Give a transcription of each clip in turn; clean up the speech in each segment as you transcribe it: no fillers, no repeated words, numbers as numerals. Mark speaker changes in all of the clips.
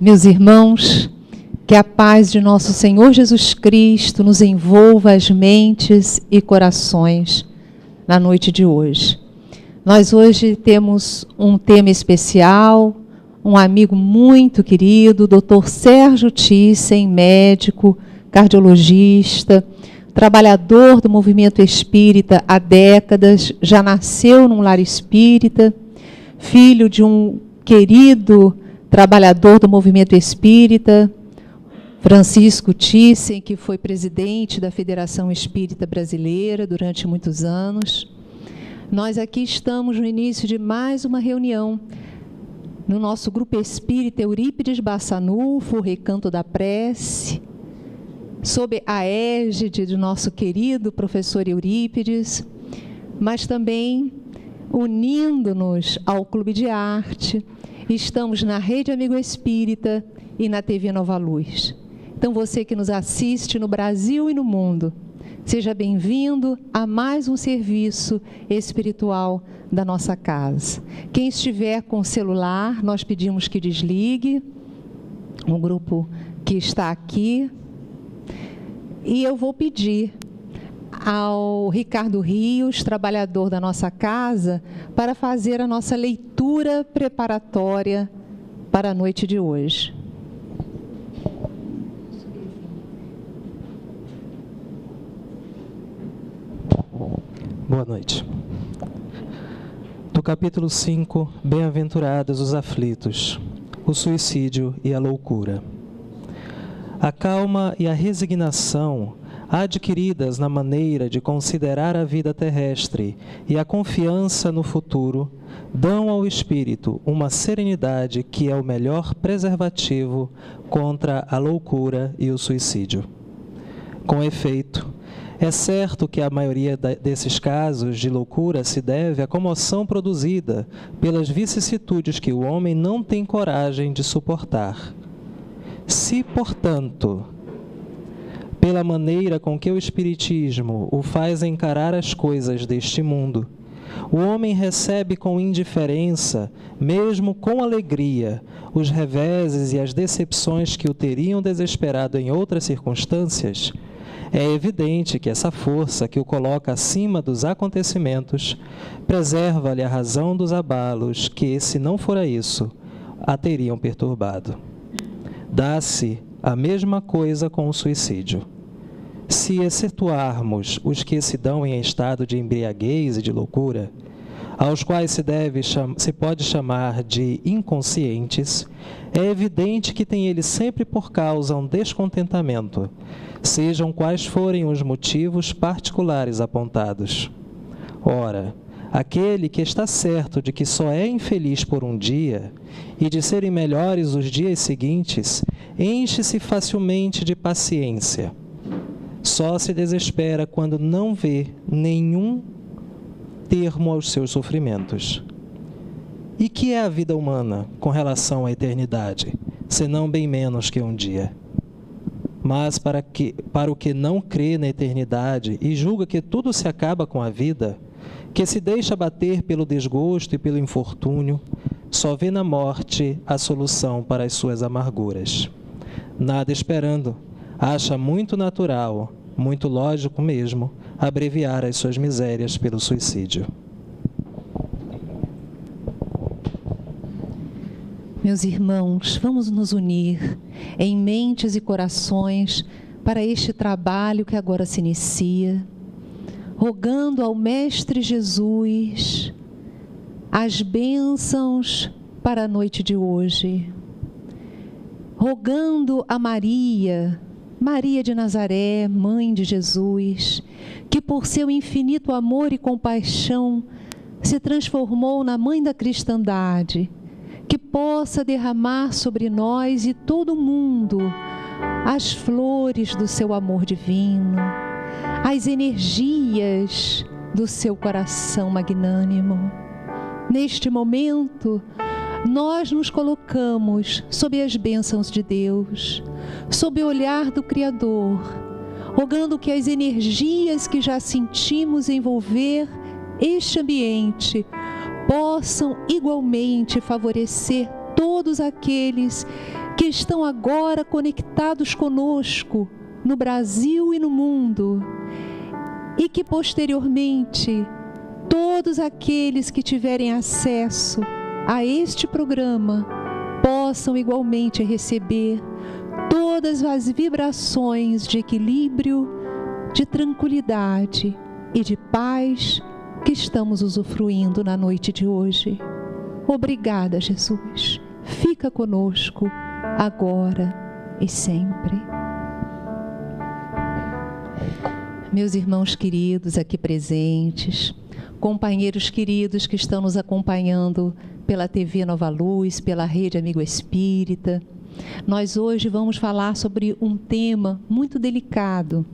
Speaker 1: Meus irmãos, que a paz de nosso Senhor Jesus Cristo nos envolva as mentes e corações na noite de hoje. Nós hoje temos um tema especial, um amigo muito querido, Dr. Sérgio Thyssen, médico, cardiologista, trabalhador do movimento espírita há décadas, já nasceu num lar espírita, filho de um querido trabalhador do movimento espírita, Francisco Thyssen, que foi presidente da Federação Espírita Brasileira durante muitos anos. Nós aqui estamos no início de mais uma reunião no nosso grupo espírita Eurípides Bassanufo, Recanto da Prece, sob a égide do nosso querido professor Eurípides, mas também unindo-nos ao Clube de Arte. Estamos na Rede Amigo Espírita e na TV Nova Luz. Então, você que nos assiste no Brasil e no mundo, seja bem-vindo a mais um serviço espiritual da nossa casa. Quem estiver com o celular, nós pedimos que desligue, um grupo que está aqui. E eu vou pedir ao Ricardo Rios, trabalhador da nossa casa, para fazer a nossa leitura preparatória para a noite de hoje.
Speaker 2: Boa noite. Do capítulo 5, Bem-aventurados os aflitos, o suicídio e a loucura. A calma e a resignação, adquiridas na maneira de considerar a vida terrestre e a confiança no futuro, dão ao espírito uma serenidade que é o melhor preservativo contra a loucura e o suicídio. Com efeito, é certo que a maioria desses casos de loucura se deve à comoção produzida pelas vicissitudes que o homem não tem coragem de suportar. Se, portanto, pela maneira com que o Espiritismo o faz encarar as coisas deste mundo, o homem recebe com indiferença, mesmo com alegria, os reveses e as decepções que o teriam desesperado em outras circunstâncias, é evidente que essa força que o coloca acima dos acontecimentos preserva-lhe a razão dos abalos que, se não fora isso, a teriam perturbado. Dá-se a mesma coisa com o suicídio. Se excetuarmos os que se dão em estado de embriaguez e de loucura, aos quais se pode chamar de inconscientes, é evidente que tem ele sempre por causa um descontentamento, sejam quais forem os motivos particulares apontados. Ora, aquele que está certo de que só é infeliz por um dia e de serem melhores os dias seguintes, enche-se facilmente de paciência. Só se desespera quando não vê nenhum termo aos seus sofrimentos. E que é a vida humana com relação à eternidade, senão bem menos que um dia? Mas para o que não crê na eternidade e julga que tudo se acaba com a vida, que se deixa bater pelo desgosto e pelo infortúnio, só vê na morte a solução para as suas amarguras. Nada esperando, acha muito natural, muito lógico mesmo, abreviar as suas misérias pelo suicídio.
Speaker 1: Meus irmãos, vamos nos unir em mentes e corações para este trabalho que agora se inicia, rogando ao Mestre Jesus as bênçãos para a noite de hoje, rogando a Maria de Nazaré, Mãe de Jesus, que por seu infinito amor e compaixão se transformou na Mãe da cristandade, que possa derramar sobre nós e todo o mundo as flores do seu amor divino, as energias do seu coração magnânimo. Neste momento, nós nos colocamos sob as bênçãos de Deus, sob o olhar do Criador, rogando que as energias que já sentimos envolver este ambiente possam igualmente favorecer todos aqueles que estão agora conectados conosco no Brasil e no mundo, e que posteriormente todos aqueles que tiverem acesso a este programa possam igualmente receber todas as vibrações de equilíbrio, de tranquilidade e de paz que estamos usufruindo na noite de hoje. Obrigada, Jesus. Fica conosco agora e sempre. Meus irmãos queridos aqui presentes, companheiros queridos que estão nos acompanhando pela TV Nova Luz, pela Rede Amigo Espírita, nós hoje vamos falar sobre um tema muito delicado.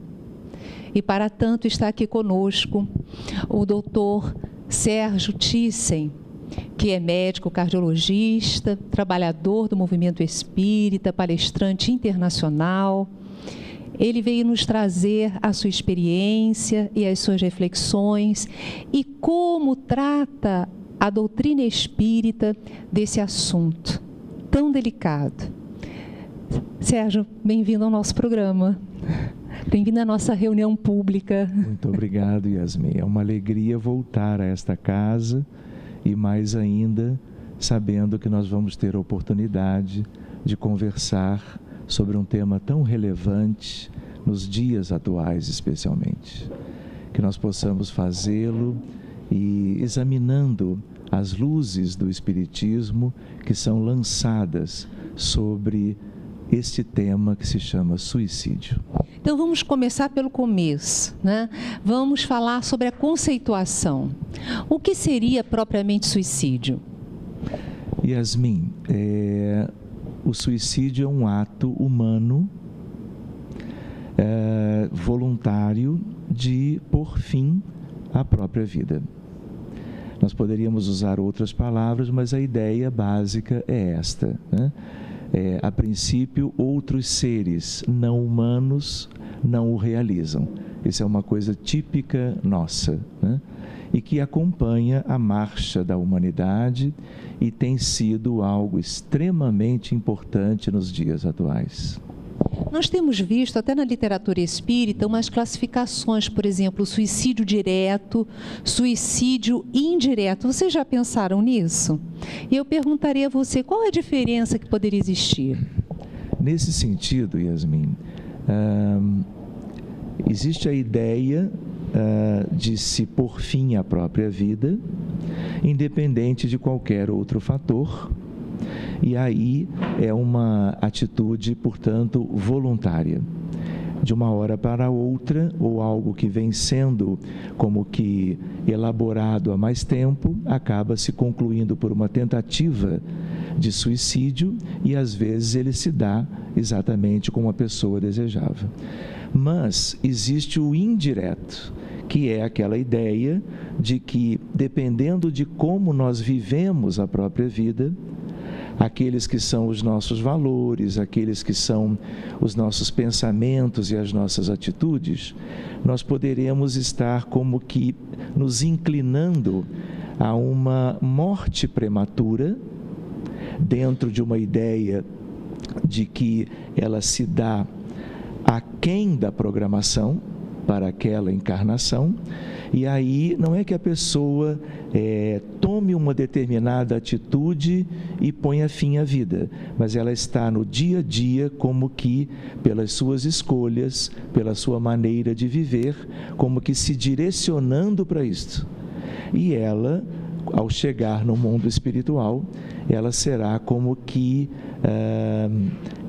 Speaker 1: E para tanto está aqui conosco o doutor Sérgio Thyssen, que é médico cardiologista, trabalhador do movimento espírita, palestrante internacional. Ele veio nos trazer a sua experiência e as suas reflexões e como trata a doutrina espírita desse assunto tão delicado. Sérgio, bem-vindo ao nosso programa. Bem-vindo à nossa reunião pública.
Speaker 3: Muito obrigado, Yasmin. É uma alegria voltar a esta casa e mais ainda sabendo que nós vamos ter a oportunidade de conversar sobre um tema tão relevante nos dias atuais, especialmente. Que nós possamos fazê-lo e examinando as luzes do Espiritismo que são lançadas sobre este tema que se chama suicídio.
Speaker 1: Então vamos começar pelo começo, né? Vamos falar sobre a conceituação. O que seria propriamente suicídio?
Speaker 3: Yasmin, o suicídio é um ato humano voluntário de pôr fim à própria vida. Nós poderíamos usar outras palavras, mas a ideia básica é esta, né? A princípio, outros seres não humanos não o realizam. Isso é uma coisa típica nossa, né? E que acompanha a marcha da humanidade e tem sido algo extremamente importante nos dias atuais.
Speaker 1: Nós temos visto até na literatura espírita umas classificações, por exemplo, suicídio direto, suicídio indireto. Vocês já pensaram nisso? E eu perguntaria a você, qual é a diferença que poderia existir?
Speaker 3: Nesse sentido, Yasmin, existe a ideia de se pôr fim à própria vida, independente de qualquer outro fator. E aí é uma atitude, portanto, voluntária. De uma hora para outra, ou algo que vem sendo como que elaborado há mais tempo, acaba se concluindo por uma tentativa de suicídio e às vezes ele se dá exatamente como a pessoa desejava. Mas existe o indireto, que é aquela ideia de que, dependendo de como nós vivemos a própria vida, aqueles que são os nossos valores, aqueles que são os nossos pensamentos e as nossas atitudes, nós poderemos estar como que nos inclinando a uma morte prematura, dentro de uma ideia de que ela se dá aquém da programação para aquela encarnação. E aí não é que a pessoa tome uma determinada atitude e ponha fim à vida, mas ela está no dia a dia como que, pelas suas escolhas, pela sua maneira de viver, como que se direcionando para isto. E ela, ao chegar no mundo espiritual, ela será como que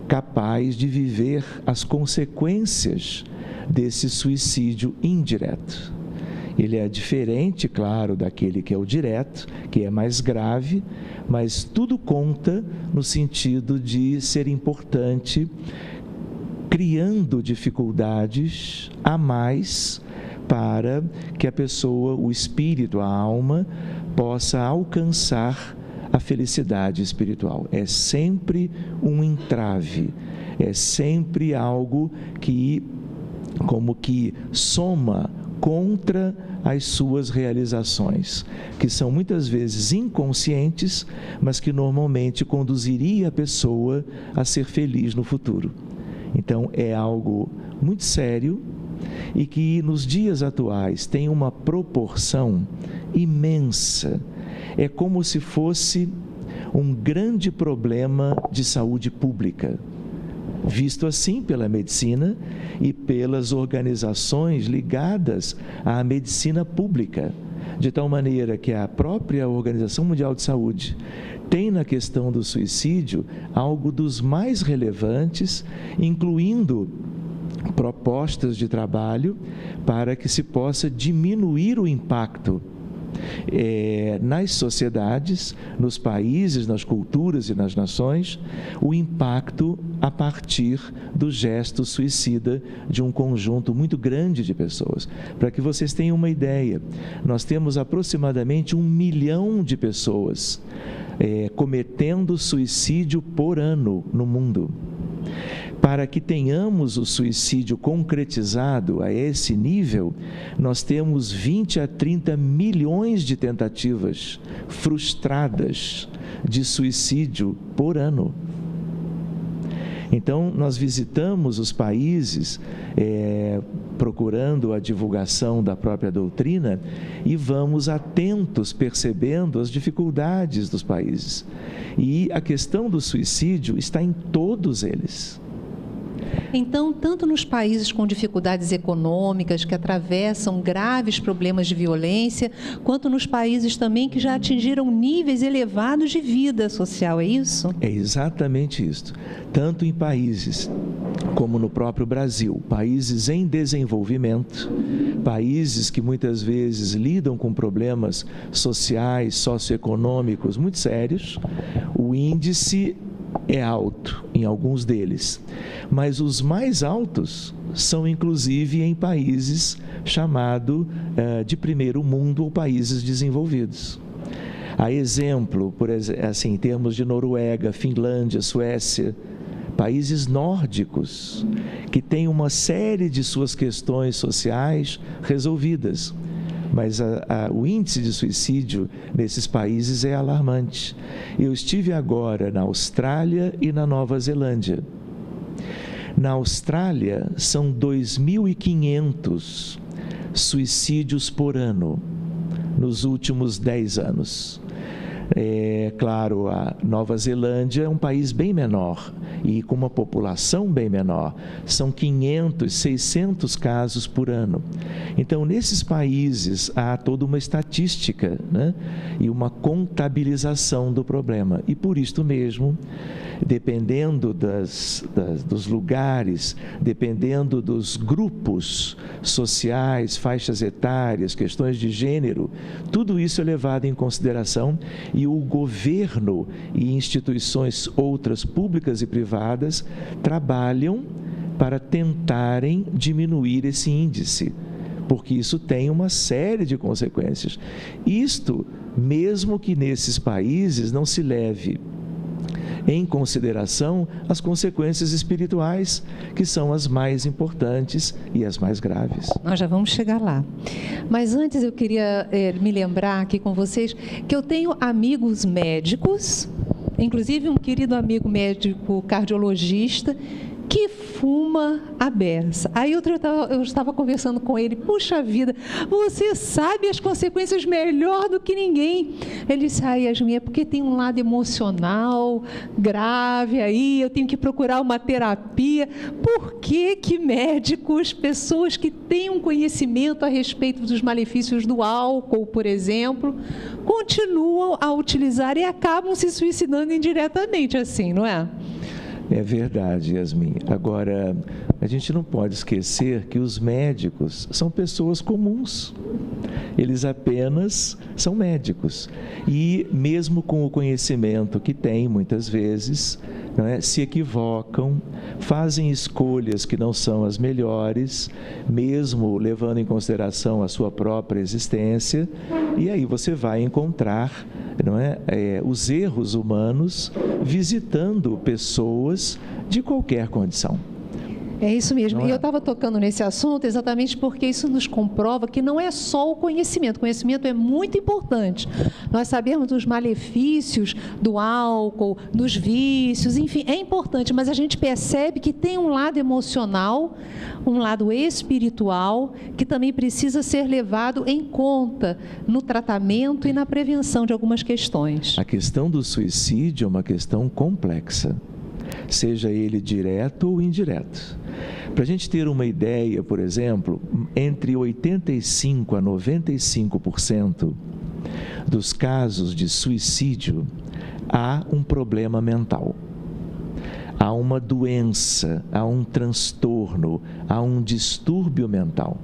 Speaker 3: capaz de viver as consequências desse suicídio indireto. Ele é diferente, claro, daquele que é o direto, que é mais grave, mas tudo conta no sentido de ser importante, criando dificuldades a mais para que a pessoa, o espírito, a alma, possa alcançar a felicidade espiritual. É sempre um entrave, é sempre algo que como que soma contra as suas realizações, que são muitas vezes inconscientes, mas que normalmente conduziria a pessoa a ser feliz no futuro. Então, é algo muito sério e que nos dias atuais tem uma proporção imensa. É como se fosse um grande problema de saúde pública, visto assim pela medicina e pelas organizações ligadas à medicina pública, de tal maneira que a própria Organização Mundial de Saúde tem na questão do suicídio algo dos mais relevantes, incluindo propostas de trabalho para que se possa diminuir o impacto nas sociedades, nos países, nas culturas e nas nações, o impacto a partir do gesto suicida de um conjunto muito grande de pessoas. Para que vocês tenham uma ideia, nós temos aproximadamente 1 milhão de pessoas cometendo suicídio por ano no mundo. Para que tenhamos o suicídio concretizado a esse nível, nós temos 20 a 30 milhões de tentativas frustradas de suicídio por ano. Então, nós visitamos os países procurando a divulgação da própria doutrina e vamos atentos, percebendo as dificuldades dos países. E a questão do suicídio está em todos eles.
Speaker 1: Então, tanto nos países com dificuldades econômicas, que atravessam graves problemas de violência, quanto nos países também que já atingiram níveis elevados de vida social, é isso?
Speaker 3: É exatamente isso. Tanto em países como no próprio Brasil, países em desenvolvimento, países que muitas vezes lidam com problemas sociais, socioeconômicos muito sérios, o índice é alto em alguns deles, mas os mais altos são inclusive em países chamados de primeiro mundo ou países desenvolvidos. A exemplo, em termos de Noruega, Finlândia, Suécia, países nórdicos que têm uma série de suas questões sociais resolvidas, mas o índice de suicídio nesses países é alarmante. Eu estive agora na Austrália e na Nova Zelândia. Na Austrália, são 2.500 suicídios por ano nos últimos 10 anos. Claro, a Nova Zelândia é um país bem menor e com uma população bem menor. São 500, 600 casos por ano. Então, nesses países, há toda uma estatística, né? E uma contabilização do problema. E por isto mesmo, dependendo dos lugares, dependendo dos grupos sociais, faixas etárias, questões de gênero, tudo isso é levado em consideração e o governo e instituições outras públicas e privadas trabalham para tentarem diminuir esse índice, porque isso tem uma série de consequências. Isto, mesmo que nesses países não se leve em consideração as consequências espirituais, que são as mais importantes e as mais graves.
Speaker 1: Nós já vamos chegar lá. Mas antes eu queria me lembrar aqui com vocês que eu tenho amigos médicos, inclusive um querido amigo médico cardiologista, que fuma a beça. Aí eu estava conversando com ele, puxa vida, você sabe as consequências melhor do que ninguém. Ele disse, Yasmin, é porque tem um lado emocional grave aí, eu tenho que procurar uma terapia. Por que médicos, pessoas que têm um conhecimento a respeito dos malefícios do álcool, por exemplo, continuam a utilizar e acabam se suicidando indiretamente assim, não é?
Speaker 3: É verdade, Yasmin. Agora, a gente não pode esquecer que os médicos são pessoas comuns. Eles apenas são médicos. E mesmo com o conhecimento que têm, muitas vezes, se equivocam, fazem escolhas que não são as melhores, mesmo levando em consideração a sua própria existência, e aí você vai encontrar os erros humanos visitando pessoas de qualquer condição.
Speaker 1: É isso mesmo.
Speaker 3: Não é?
Speaker 1: E eu estava tocando nesse assunto exatamente porque isso nos comprova que não é só o conhecimento. O conhecimento é muito importante. Nós sabemos dos malefícios do álcool, dos vícios, enfim, é importante, mas a gente percebe que tem um lado emocional, um lado espiritual, que também precisa ser levado em conta no tratamento e na prevenção de algumas questões.
Speaker 3: A questão do suicídio é uma questão complexa, seja ele direto ou indireto. Para a gente ter uma ideia, por exemplo, entre 85% a 95% dos casos de suicídio há um problema mental. Há uma doença, há um transtorno, há um distúrbio mental.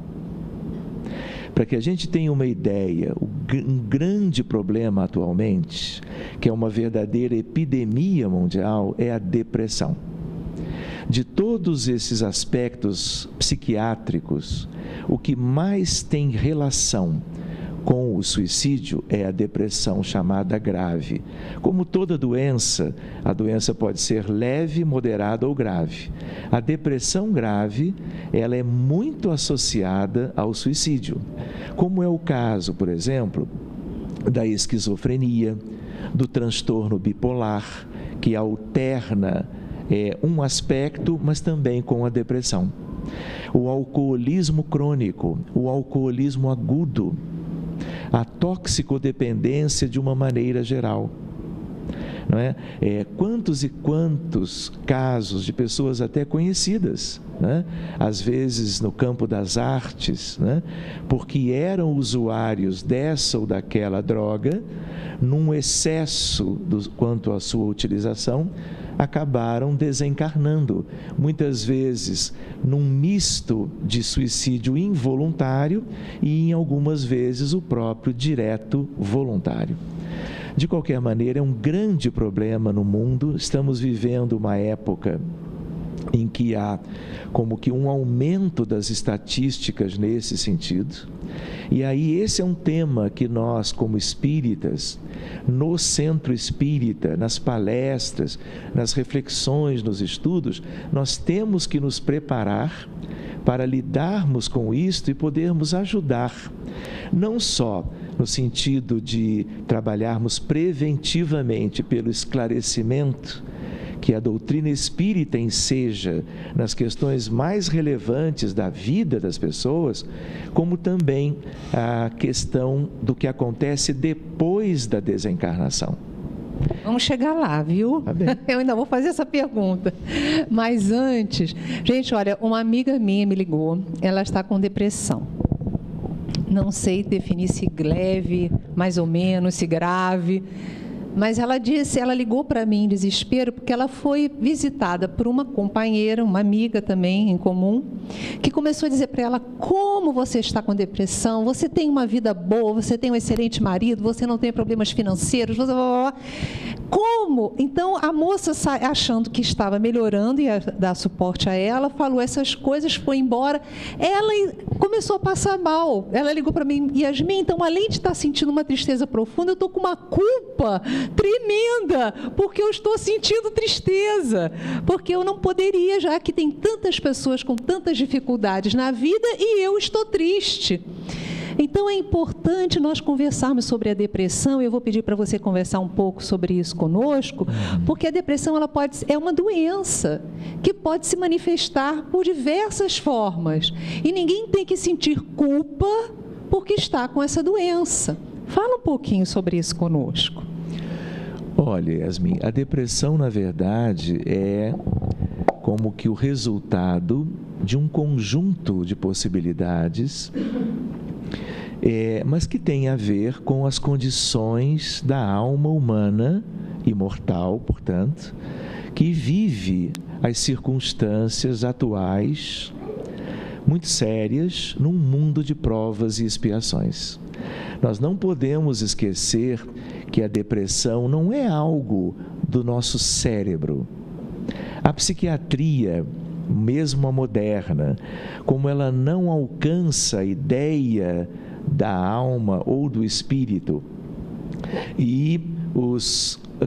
Speaker 3: Para que a gente tenha uma ideia, um grande problema atualmente, que é uma verdadeira epidemia mundial, é a depressão. De todos esses aspectos psiquiátricos, o que mais tem relação com o suicídio é a depressão chamada grave. Como toda doença, a doença pode ser leve, moderada ou grave. A depressão grave, ela é muito associada ao suicídio, como é o caso, por exemplo, da esquizofrenia, do transtorno bipolar, que alterna um aspecto, mas também com a depressão. O alcoolismo crônico, o alcoolismo agudo, a toxicodependência de uma maneira geral. Não é? Quantos e quantos casos de pessoas até conhecidas, né? Às vezes no campo das artes, né? Porque eram usuários dessa ou daquela droga, num excesso quanto à sua utilização, acabaram desencarnando, muitas vezes num misto de suicídio involuntário e em algumas vezes o próprio direto voluntário. De qualquer maneira, é um grande problema no mundo. Estamos vivendo uma época em que há como que um aumento das estatísticas nesse sentido. E aí esse é um tema que nós, como espíritas, no centro espírita, nas palestras, nas reflexões, nos estudos, nós temos que nos preparar para lidarmos com isto e podermos ajudar, não só no sentido de trabalharmos preventivamente pelo esclarecimento que a doutrina espírita enseja nas questões mais relevantes da vida das pessoas, como também a questão do que acontece depois da desencarnação.
Speaker 1: Vamos chegar lá, viu?
Speaker 3: Tá bem.
Speaker 1: Eu ainda vou fazer essa pergunta. Mas antes, gente, olha, uma amiga minha me ligou, ela está com depressão. Não sei definir se leve, mais ou menos, se grave. Mas ela ligou para mim em desespero, porque ela foi visitada por uma companheira, uma amiga também em comum, que começou a dizer para ela: como você está com depressão, você tem uma vida boa, você tem um excelente marido, você não tem problemas financeiros, você... Como? Então, a moça, achando que estava melhorando e ia dar suporte a ela, falou essas coisas, foi embora. Ela começou a passar mal. Ela ligou para mim: Yasmin, então, além de estar sentindo uma tristeza profunda, eu estou com uma culpa tremenda, porque eu estou sentindo tristeza, porque eu não poderia, já que tem tantas pessoas com tantas dificuldades na vida e eu estou triste. Então, é importante nós conversarmos sobre a depressão. Eu vou pedir para você conversar um pouco sobre isso conosco, porque a depressão é uma doença que pode se manifestar por diversas formas. E ninguém tem que sentir culpa porque está com essa doença. Fala um pouquinho sobre isso conosco.
Speaker 3: Olha, Yasmin, a depressão, na verdade, é como que o resultado de um conjunto de possibilidades, mas que tem a ver com as condições da alma humana, imortal, portanto, que vive as circunstâncias atuais, muito sérias, num mundo de provas e expiações. Nós não podemos esquecer que a depressão não é algo do nosso cérebro. A psiquiatria, mesmo a moderna, como ela não alcança a ideia da alma ou do espírito, e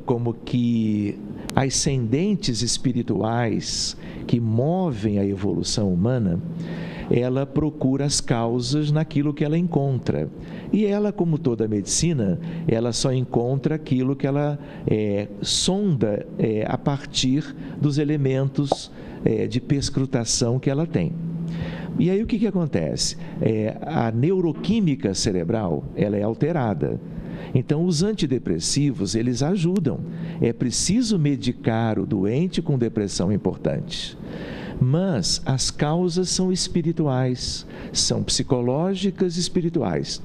Speaker 3: como que ascendentes espirituais que movem a evolução humana, ela procura as causas naquilo que ela encontra. E ela, como toda a medicina, ela só encontra aquilo que ela sonda a partir dos elementos de perscrutação que ela tem. E aí o que acontece? A neuroquímica cerebral, ela é alterada. Então, os antidepressivos, eles ajudam. É preciso medicar o doente com depressão importante. Mas as causas são espirituais, são psicológicas e espirituais.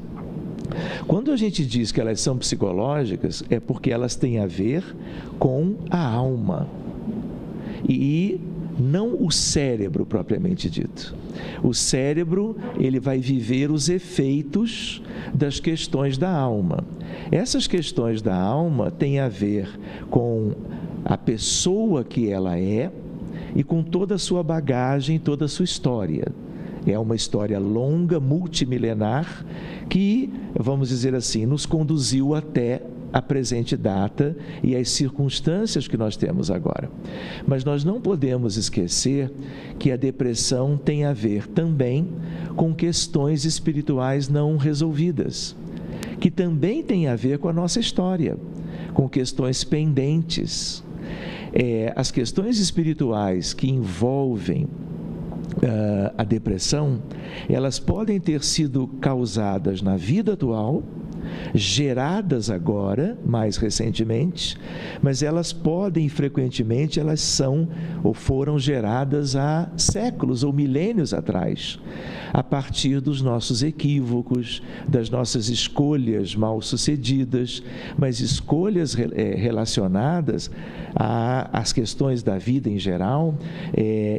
Speaker 3: Quando a gente diz que elas são psicológicas, é porque elas têm a ver com a alma e não o cérebro propriamente dito. O cérebro, ele vai viver os efeitos das questões da alma. Essas questões da alma têm a ver com a pessoa que ela é e com toda a sua bagagem, toda a sua história. É uma história longa, multimilenar, que, vamos dizer assim, nos conduziu até a presente data e as circunstâncias que nós temos agora. Mas nós não podemos esquecer que a depressão tem a ver também com questões espirituais não resolvidas, que também tem a ver com a nossa história, com questões pendentes. As questões espirituais que envolvem a depressão, elas podem ter sido causadas na vida atual, geradas agora, mais recentemente, mas elas podem, frequentemente, elas são ou foram geradas há séculos ou milênios atrás, a partir dos nossos equívocos, das nossas escolhas mal sucedidas, mas escolhas relacionadas às questões da vida em geral,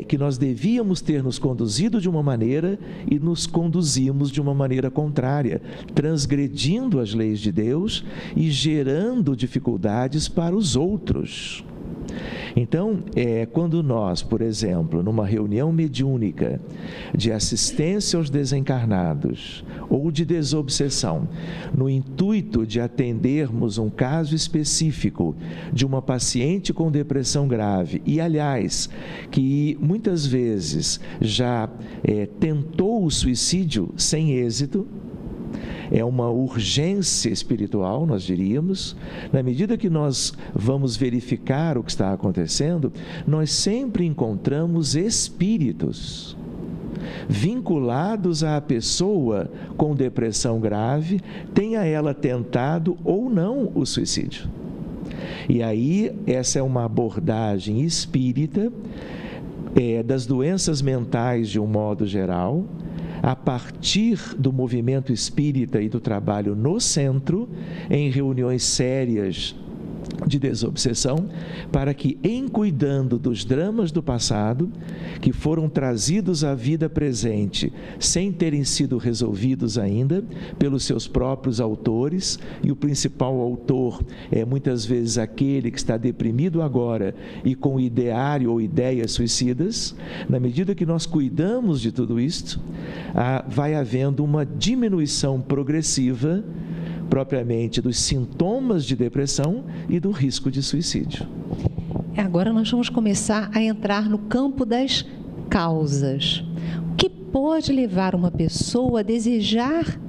Speaker 3: que nós devíamos ter nos conduzido de uma maneira e nos conduzimos de uma maneira contrária, transgredindo as leis de Deus e gerando dificuldades para os outros. Então, quando nós, por exemplo, numa reunião mediúnica de assistência aos desencarnados ou de desobsessão, no intuito de atendermos um caso específico de uma paciente com depressão grave e, aliás, que muitas vezes já tentou o suicídio sem êxito, é uma urgência espiritual, nós diríamos. Na medida que nós vamos verificar o que está acontecendo, nós sempre encontramos espíritos vinculados à pessoa com depressão grave, tenha ela tentado ou não o suicídio. E aí, essa é uma abordagem espírita das doenças mentais de um modo geral, a partir do movimento espírita e do trabalho no centro, em reuniões sérias de desobsessão, para que, em cuidando dos dramas do passado, que foram trazidos à vida presente, sem terem sido resolvidos ainda pelos seus próprios autores, e o principal autor é muitas vezes aquele que está deprimido agora e com ideário ou ideias suicidas, na medida que nós cuidamos de tudo isto, vai havendo uma diminuição progressiva propriamente dos sintomas de depressão e do risco de suicídio.
Speaker 1: Agora nós vamos começar a entrar no campo das causas. O que pode levar uma pessoa a desejar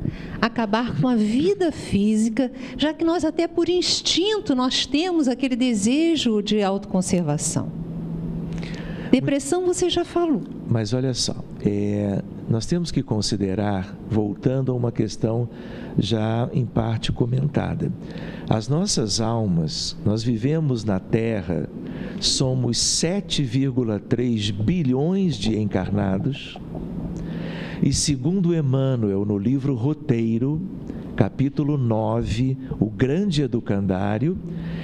Speaker 1: acabar com a vida física, já que nós até por instinto nós temos aquele desejo de autoconservação? Depressão você já falou.
Speaker 3: Mas olha só, nós temos que considerar, voltando a uma questão já em parte comentada, as nossas almas, nós vivemos na Terra, somos 7,3 bilhões de encarnados, e segundo Emmanuel, no livro Roteiro, capítulo 9, o grande educandário,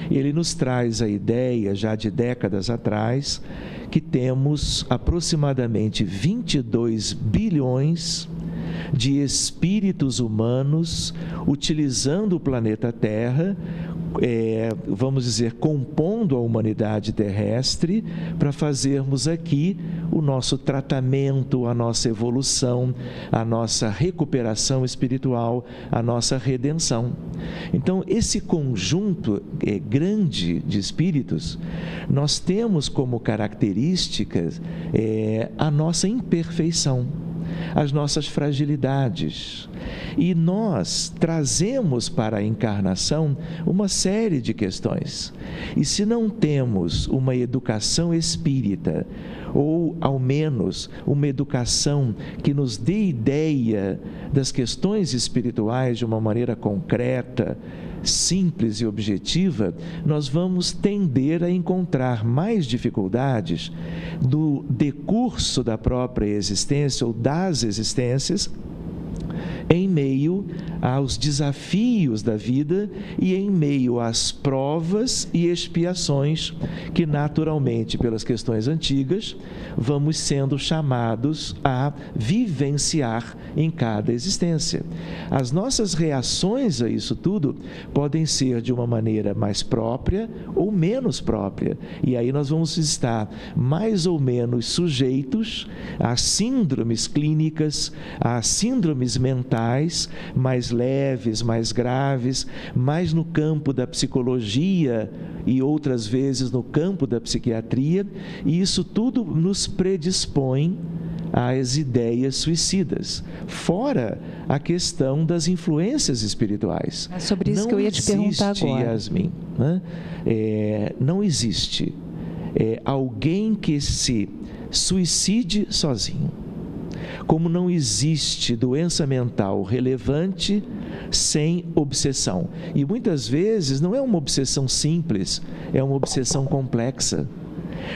Speaker 3: ele nos traz a ideia, já de décadas atrás, que temos aproximadamente 22 bilhões de espíritos humanos utilizando o planeta Terra, vamos dizer, compondo a humanidade terrestre, para fazermos aqui o nosso tratamento, a nossa evolução, a nossa recuperação espiritual, a nossa redenção. Então, esse conjunto grande de espíritos, nós temos como características a nossa imperfeição, as nossas fragilidades. E nós trazemos para a encarnação uma série de questões. E se não temos uma educação espírita, ou ao menos uma educação que nos dê ideia das questões espirituais de uma maneira concreta, simples e objetiva, nós vamos tender a encontrar mais dificuldades no decurso da própria existência ou das existências, em meio aos desafios da vida e em meio às provas e expiações que naturalmente, pelas questões antigas, vamos sendo chamados a vivenciar em cada existência. As nossas reações a isso tudo podem ser de uma maneira mais própria ou menos própria, e aí nós vamos estar mais ou menos sujeitos a síndromes clínicas, a síndromes mentais, mais leves, mais graves, mais no campo da psicologia e outras vezes no campo da psiquiatria, e isso tudo nos predispõe às ideias suicidas, fora a questão das influências espirituais.
Speaker 1: É sobre isso que eu ia te perguntar agora.
Speaker 3: Yasmin, né? Não existe alguém que se suicide sozinho. Como não existe doença mental relevante sem obsessão. E muitas vezes não é uma obsessão simples, é uma obsessão complexa.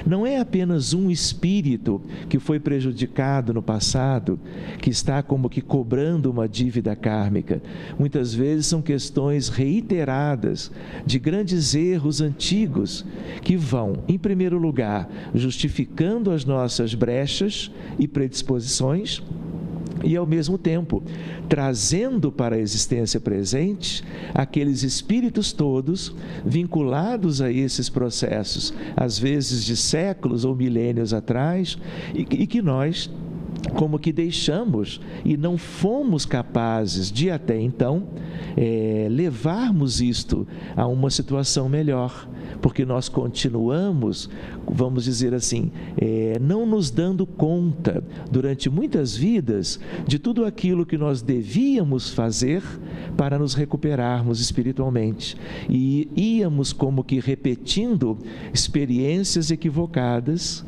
Speaker 3: Não é apenas um espírito que foi prejudicado no passado, que está como que cobrando uma dívida kármica. Muitas vezes são questões reiteradas de grandes erros antigos que vão, em primeiro lugar, justificando as nossas brechas e predisposições, e, ao mesmo tempo, trazendo para a existência presente aqueles espíritos todos vinculados a esses processos, às vezes de séculos ou milênios atrás, e que nós, como que deixamos e não fomos capazes de, até então, levarmos isto a uma situação melhor, porque nós continuamos, vamos dizer assim, não nos dando conta, durante muitas vidas, de tudo aquilo que nós devíamos fazer para nos recuperarmos espiritualmente. E íamos como que repetindo experiências equivocadas,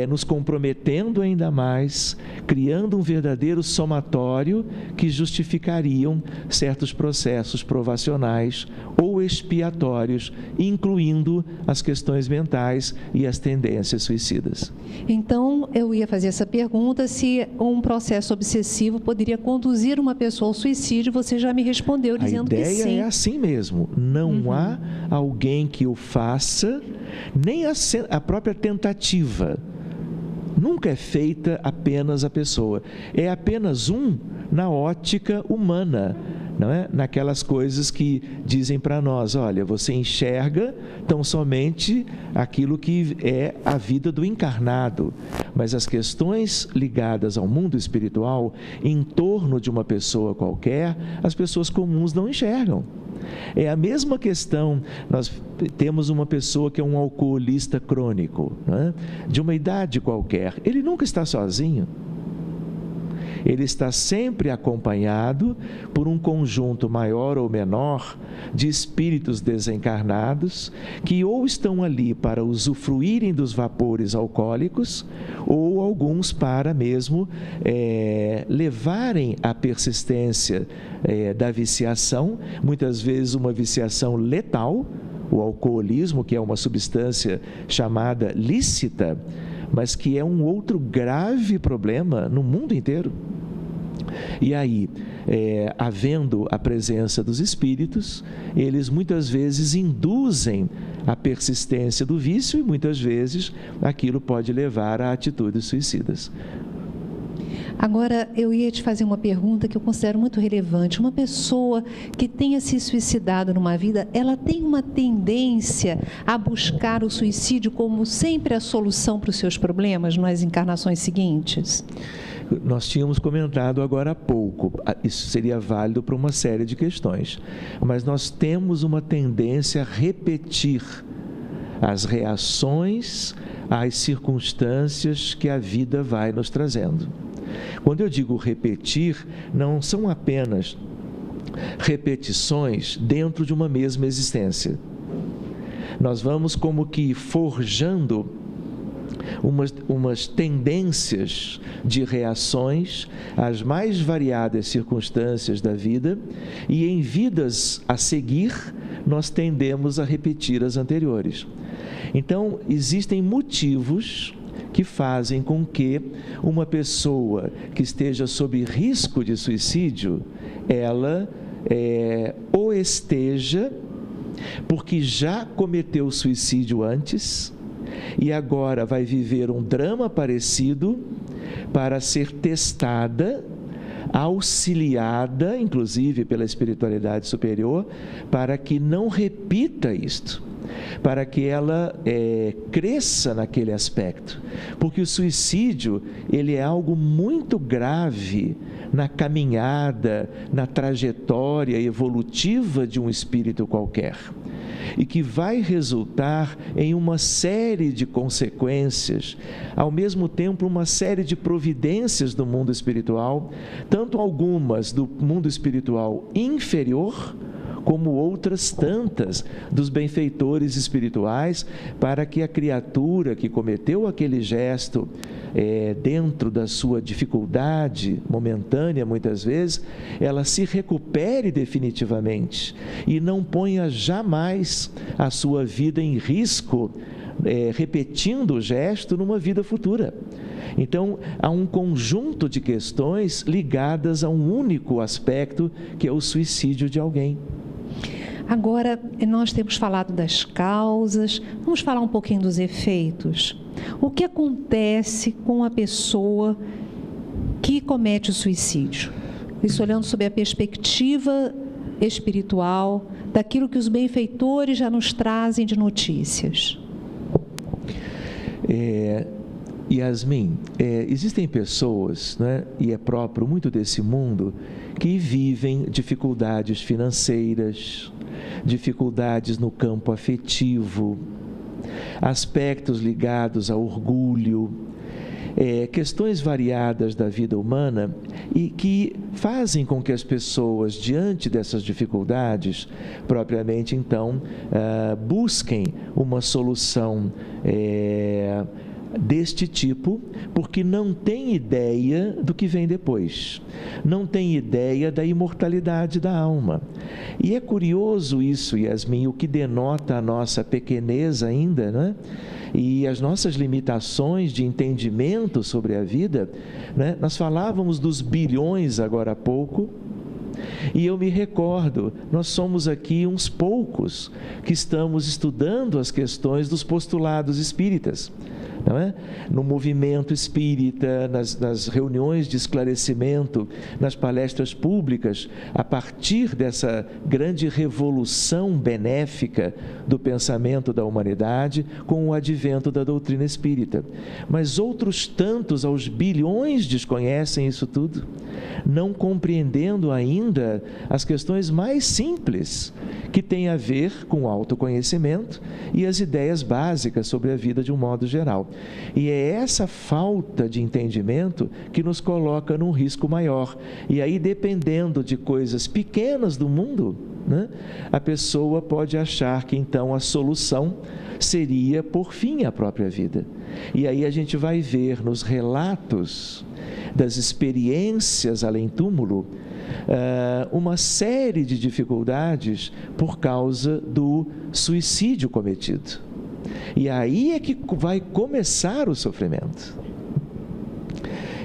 Speaker 3: nos comprometendo ainda mais, criando um verdadeiro somatório que justificariam certos processos provacionais ou expiatórios, incluindo as questões mentais e as tendências suicidas.
Speaker 1: Então, eu ia fazer essa pergunta, se um processo obsessivo poderia conduzir uma pessoa ao suicídio. Você já me respondeu dizendo que sim.
Speaker 3: A ideia é assim mesmo, não há alguém que o faça, nem a própria tentativa. Nunca é feita apenas a pessoa, é apenas na ótica humana, não é? Naquelas coisas que dizem para nós, olha, você enxerga tão somente aquilo que é a vida do encarnado, mas as questões ligadas ao mundo espiritual, em torno de uma pessoa qualquer, as pessoas comuns não enxergam. É a mesma questão, nós temos uma pessoa que é um alcoolista crônico, né? De uma idade qualquer, ele nunca está sozinho. Ele está sempre acompanhado por um conjunto maior ou menor de espíritos desencarnados que ou estão ali para usufruírem dos vapores alcoólicos ou alguns para mesmo levarem a persistência da viciação, muitas vezes uma viciação letal, o alcoolismo, que é uma substância chamada lícita, mas que é um outro grave problema no mundo inteiro. E aí, havendo a presença dos espíritos, eles muitas vezes induzem a persistência do vício e muitas vezes aquilo pode levar a atitudes suicidas.
Speaker 1: Agora, eu ia te fazer uma pergunta que eu considero muito relevante. Uma pessoa que tenha se suicidado numa vida, ela tem uma tendência a buscar o suicídio como sempre a solução para os seus problemas nas encarnações seguintes?
Speaker 3: Nós tínhamos comentado agora há pouco, isso seria válido para uma série de questões, mas nós temos uma tendência a repetir as reações às circunstâncias que a vida vai nos trazendo. Quando eu digo repetir, não são apenas repetições dentro de uma mesma existência. Nós vamos como que forjando umas tendências de reações às mais variadas circunstâncias da vida, e em vidas a seguir nós tendemos a repetir as anteriores. Então, existem motivos que fazem com que uma pessoa que esteja sob risco de suicídio, ela ou esteja porque já cometeu suicídio antes e agora vai viver um drama parecido para ser testada, auxiliada, inclusive pela espiritualidade superior, para que não repita isto, para que ela cresça naquele aspecto, porque o suicídio, ele é algo muito grave na caminhada, na trajetória evolutiva de um espírito qualquer, e que vai resultar em uma série de consequências, ao mesmo tempo uma série de providências do mundo espiritual, tanto algumas do mundo espiritual inferior, como outras tantas dos benfeitores espirituais, para que a criatura que cometeu aquele gesto dentro da sua dificuldade momentânea, muitas vezes, ela se recupere definitivamente e não ponha jamais a sua vida em risco, repetindo o gesto numa vida futura. Então, há um conjunto de questões ligadas a um único aspecto, que é o suicídio de alguém.
Speaker 1: Agora, nós temos falado das causas, vamos falar um pouquinho dos efeitos. O que acontece com a pessoa que comete o suicídio? Isso olhando sob a perspectiva espiritual, daquilo que os benfeitores já nos trazem de notícias.
Speaker 3: Yasmin, existem pessoas, né, e é próprio muito desse mundo, que vivem dificuldades financeiras, dificuldades no campo afetivo, aspectos ligados a orgulho, questões variadas da vida humana, e que fazem com que as pessoas, diante dessas dificuldades, propriamente então, busquem uma solução deste tipo, porque não tem ideia do que vem depois, não tem ideia da imortalidade da alma. E é curioso isso, Yasmin, o que denota a nossa pequenez ainda, né? E as nossas limitações de entendimento sobre a vida, né? Nós falávamos dos bilhões agora há pouco, e eu me recordo, nós somos aqui uns poucos que estamos estudando as questões dos postulados espíritas, não é? No movimento espírita, nas reuniões de esclarecimento, nas palestras públicas, a partir dessa grande revolução benéfica do pensamento da humanidade, com o advento da doutrina espírita. Mas outros tantos, aos bilhões, desconhecem isso tudo, não compreendendo ainda as questões mais simples, que têm a ver com o autoconhecimento e as ideias básicas sobre a vida de um modo geral. E é essa falta de entendimento que nos coloca num risco maior. E aí, dependendo de coisas pequenas do mundo, né, a pessoa pode achar que então a solução seria pôr fim à própria vida. E aí a gente vai ver nos relatos das experiências além-túmulo uma série de dificuldades por causa do suicídio cometido. E aí é que vai começar o sofrimento.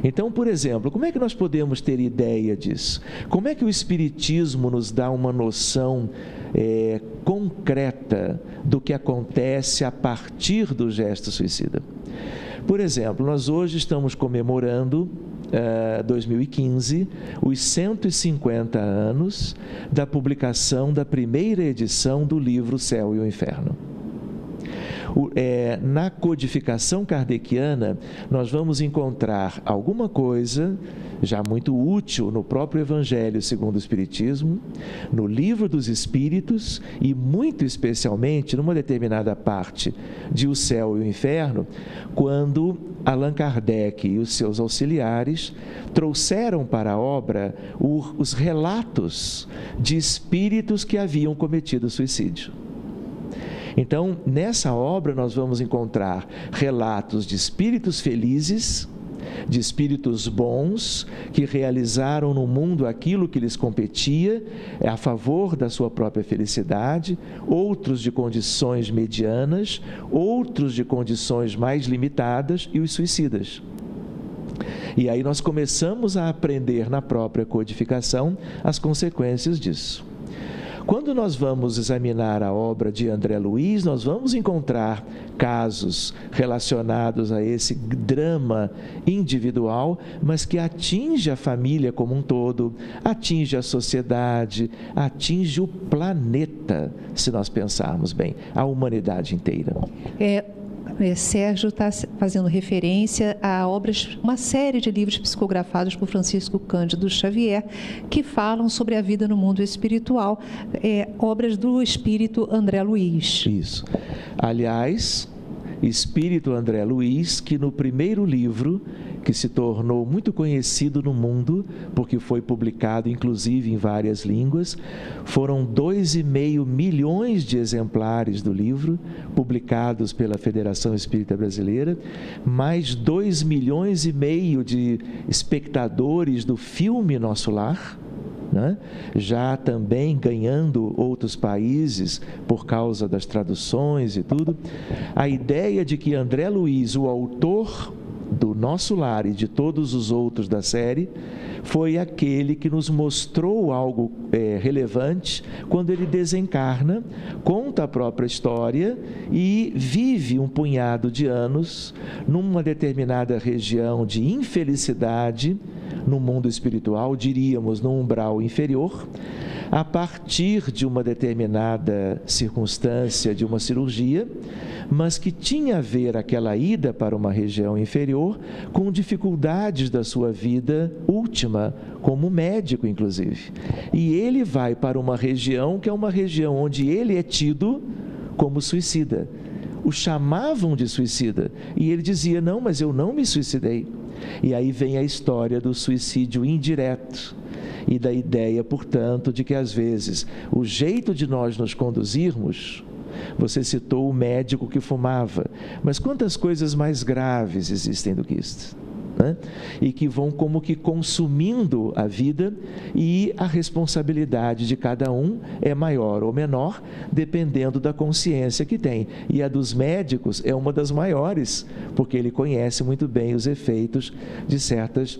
Speaker 3: Então, por exemplo, como é que nós podemos ter ideia disso? Como é que o Espiritismo nos dá uma noção concreta do que acontece a partir do gesto suicida? Por exemplo, nós hoje estamos comemorando 2015, os 150 anos da publicação da primeira edição do livro Céu e o Inferno. Na codificação kardeciana, nós vamos encontrar alguma coisa já muito útil no próprio Evangelho segundo o Espiritismo, no Livro dos Espíritos e, muito especialmente, numa determinada parte de O Céu e o Inferno, quando Allan Kardec e os seus auxiliares trouxeram para a obra os relatos de espíritos que haviam cometido suicídio. Então, nessa obra nós vamos encontrar relatos de espíritos felizes, de espíritos bons, que realizaram no mundo aquilo que lhes competia, a favor da sua própria felicidade, outros de condições medianas, outros de condições mais limitadas e os suicidas. E aí nós começamos a aprender na própria codificação as consequências disso. Quando nós vamos examinar a obra de André Luiz, nós vamos encontrar casos relacionados a esse drama individual, mas que atinge a família como um todo, atinge a sociedade, atinge o planeta, se nós pensarmos bem, a humanidade inteira.
Speaker 1: Sérgio está fazendo referência a obras, uma série de livros psicografados por Francisco Cândido Xavier, que falam sobre a vida no mundo espiritual, obras do espírito André Luiz.
Speaker 3: Isso. Aliás, espírito André Luiz, que no primeiro livro, que se tornou muito conhecido no mundo, porque foi publicado inclusive em várias línguas, foram 2,5 milhões de exemplares do livro, publicados pela Federação Espírita Brasileira, mais 2,5 milhões de espectadores do filme Nosso Lar, né? Já também ganhando outros países por causa das traduções e tudo. A ideia de que André Luiz, o autor do Nosso Lar e de todos os outros da série, foi aquele que nos mostrou algo relevante quando ele desencarna, conta a própria história e vive um punhado de anos numa determinada região de infelicidade no mundo espiritual, diríamos no umbral inferior, a partir de uma determinada circunstância de uma cirurgia, mas que tinha a ver aquela ida para uma região inferior com dificuldades da sua vida última, como médico inclusive. E ele vai para uma região que é uma região onde ele é tido como suicida. O chamavam de suicida e ele dizia: não, mas eu não me suicidei. E aí vem a história do suicídio indireto e da ideia, portanto, de que às vezes o jeito de nós nos conduzirmos, você citou o médico que fumava, mas quantas coisas mais graves existem do que isso, né? E que vão como que consumindo a vida, e a responsabilidade de cada um é maior ou menor, dependendo da consciência que tem. E a dos médicos é uma das maiores, porque ele conhece muito bem os efeitos de certas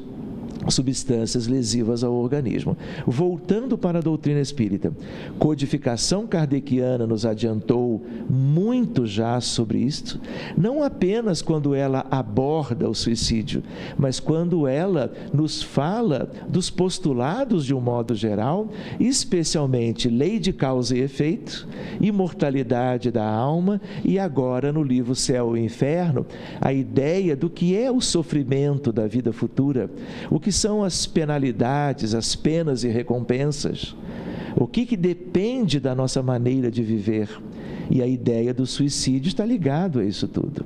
Speaker 3: substâncias lesivas ao organismo. Voltando para a doutrina espírita, codificação kardeciana nos adiantou muito já sobre isto, não apenas quando ela aborda o suicídio, mas quando ela nos fala dos postulados de um modo geral, especialmente lei de causa e efeito, imortalidade da alma, e agora no livro Céu e Inferno, a ideia do que é o sofrimento da vida futura, o que são as penalidades, as penas e recompensas, o que depende da nossa maneira de viver. E a ideia do suicídio está ligado a isso tudo.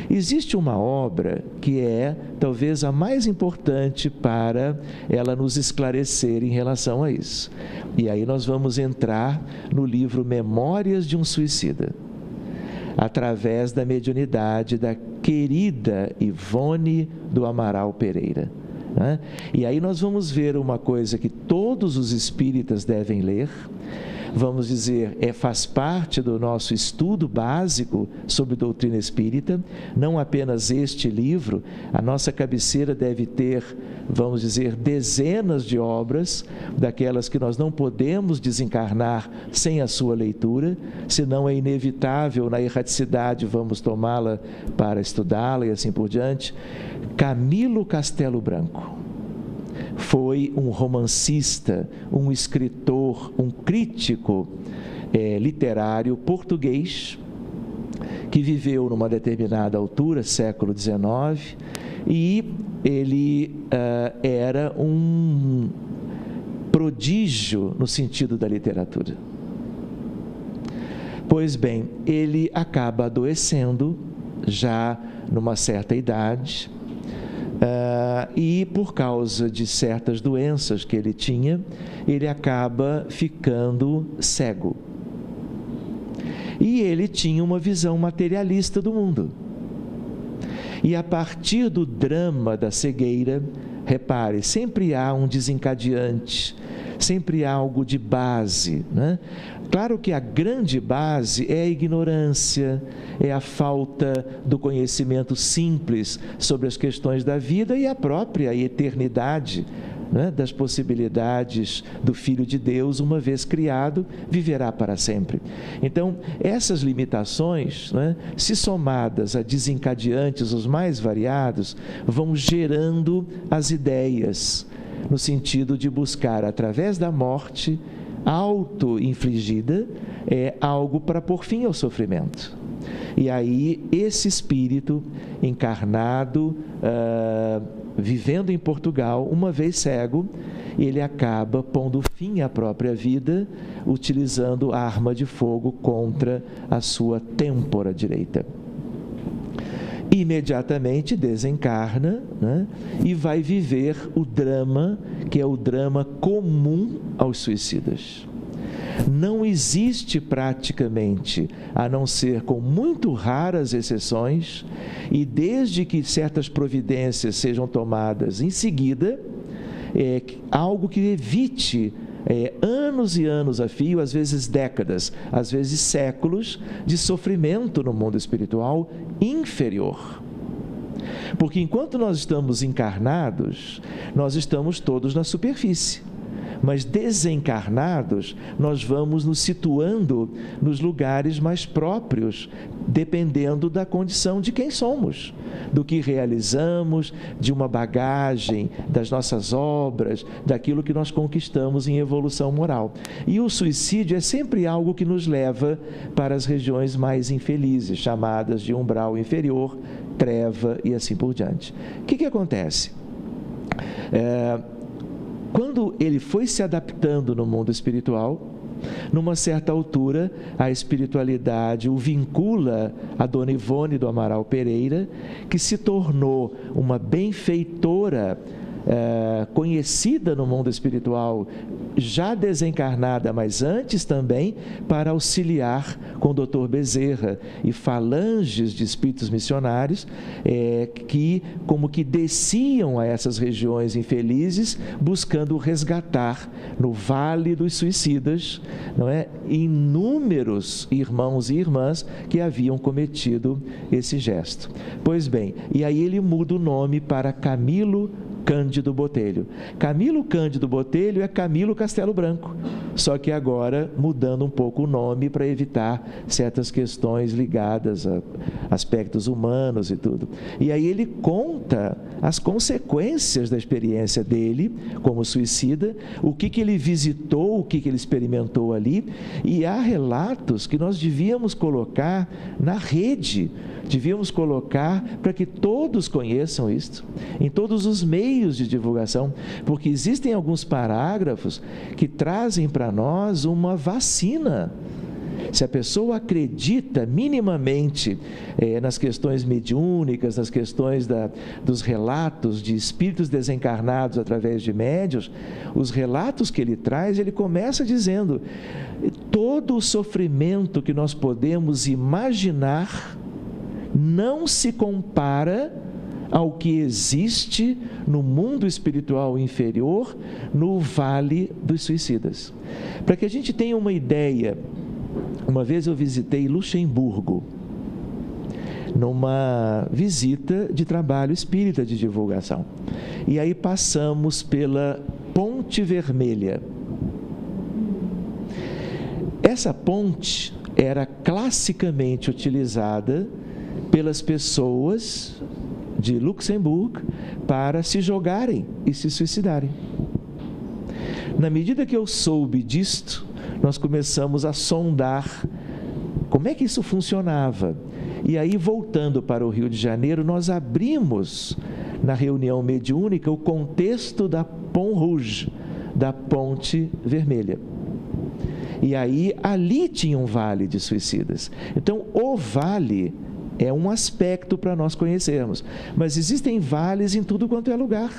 Speaker 3: Existe uma obra que é talvez a mais importante para ela nos esclarecer em relação a isso. E aí nós vamos entrar no livro Memórias de um Suicida, através da mediunidade da querida Ivone do Amaral Pereira. E aí nós vamos ver uma coisa que todos os espíritas devem ler, vamos dizer, faz parte do nosso estudo básico sobre doutrina espírita, não apenas este livro. A nossa cabeceira deve ter, vamos dizer, dezenas de obras, daquelas que nós não podemos desencarnar sem a sua leitura, senão é inevitável, na erraticidade vamos tomá-la para estudá-la e assim por diante. Camilo Castelo Branco, foi um romancista, um escritor, um crítico literário português, que viveu numa determinada altura, século XIX, e ele era um prodígio no sentido da literatura. Pois bem, ele acaba adoecendo já numa certa idade, e por causa de certas doenças que ele tinha, ele acaba ficando cego. E ele tinha uma visão materialista do mundo. E a partir do drama da cegueira, repare, sempre há um desencadeante, sempre há algo de base, né? Claro que a grande base é a ignorância, é a falta do conhecimento simples sobre as questões da vida e a própria eternidade, né, das possibilidades do Filho de Deus, uma vez criado, viverá para sempre. Então, essas limitações, né, se somadas a desencadeantes os mais variados, vão gerando as ideias, no sentido de buscar, através da morte auto-infligida, algo para pôr fim ao sofrimento. E aí, esse espírito encarnado, vivendo em Portugal, uma vez cego, ele acaba pondo fim à própria vida, utilizando a arma de fogo contra a sua têmpora direita. Imediatamente desencarna, né, e vai viver o drama, que é o drama comum aos suicidas. Não existe praticamente, a não ser com muito raras exceções, e desde que certas providências sejam tomadas em seguida, algo que evite anos e anos a fio, às vezes décadas, às vezes séculos, de sofrimento no mundo espiritual inferior. Porque enquanto nós estamos encarnados, nós estamos todos na superfície. Mas desencarnados, nós vamos nos situando nos lugares mais próprios, dependendo da condição de quem somos, do que realizamos, de uma bagagem, das nossas obras, daquilo que nós conquistamos em evolução moral. E o suicídio é sempre algo que nos leva para as regiões mais infelizes, chamadas de umbral inferior, treva e assim por diante. O que acontece? Quando ele foi se adaptando no mundo espiritual, numa certa altura, a espiritualidade o vincula a Dona Ivone do Amaral Pereira, que se tornou uma benfeitora conhecida no mundo espiritual, já desencarnada, mas antes também, para auxiliar com o Dr. Bezerra e falanges de espíritos missionários que como que desciam a essas regiões infelizes, buscando resgatar no Vale dos Suicidas, não é, inúmeros irmãos e irmãs que haviam cometido esse gesto. Pois bem, e aí ele muda o nome para Camilo Cândido Botelho. Camilo Cândido Botelho é Camilo Castelo Branco, só que agora mudando um pouco o nome para evitar certas questões ligadas a aspectos humanos e tudo. E aí ele conta as consequências da experiência dele como suicida, o que ele visitou, o que ele experimentou ali, e há relatos que nós devíamos colocar na rede, devíamos colocar para que todos conheçam isto, em todos os meios de divulgação, porque existem alguns parágrafos que trazem para nós uma vacina. Se a pessoa acredita minimamente nas questões mediúnicas, nas questões dos relatos de espíritos desencarnados através de médiuns, os relatos que ele traz, ele começa dizendo: todo o sofrimento que nós podemos imaginar não se compara ao que existe no mundo espiritual inferior, no Vale dos Suicidas. Para que a gente tenha uma ideia, uma vez eu visitei Luxemburgo, numa visita de trabalho espírita de divulgação. E aí passamos pela Ponte Vermelha. Essa ponte era classicamente utilizada pelas pessoas de Luxemburgo para se jogarem e se suicidarem. Na medida que eu soube disto, nós começamos a sondar como é que isso funcionava. E aí, voltando para o Rio de Janeiro, nós abrimos na reunião mediúnica o contexto da Pont Rouge, da Ponte Vermelha. E aí, ali tinha um vale de suicidas. Então, o vale é um aspecto para nós conhecermos, mas existem vales em tudo quanto é lugar.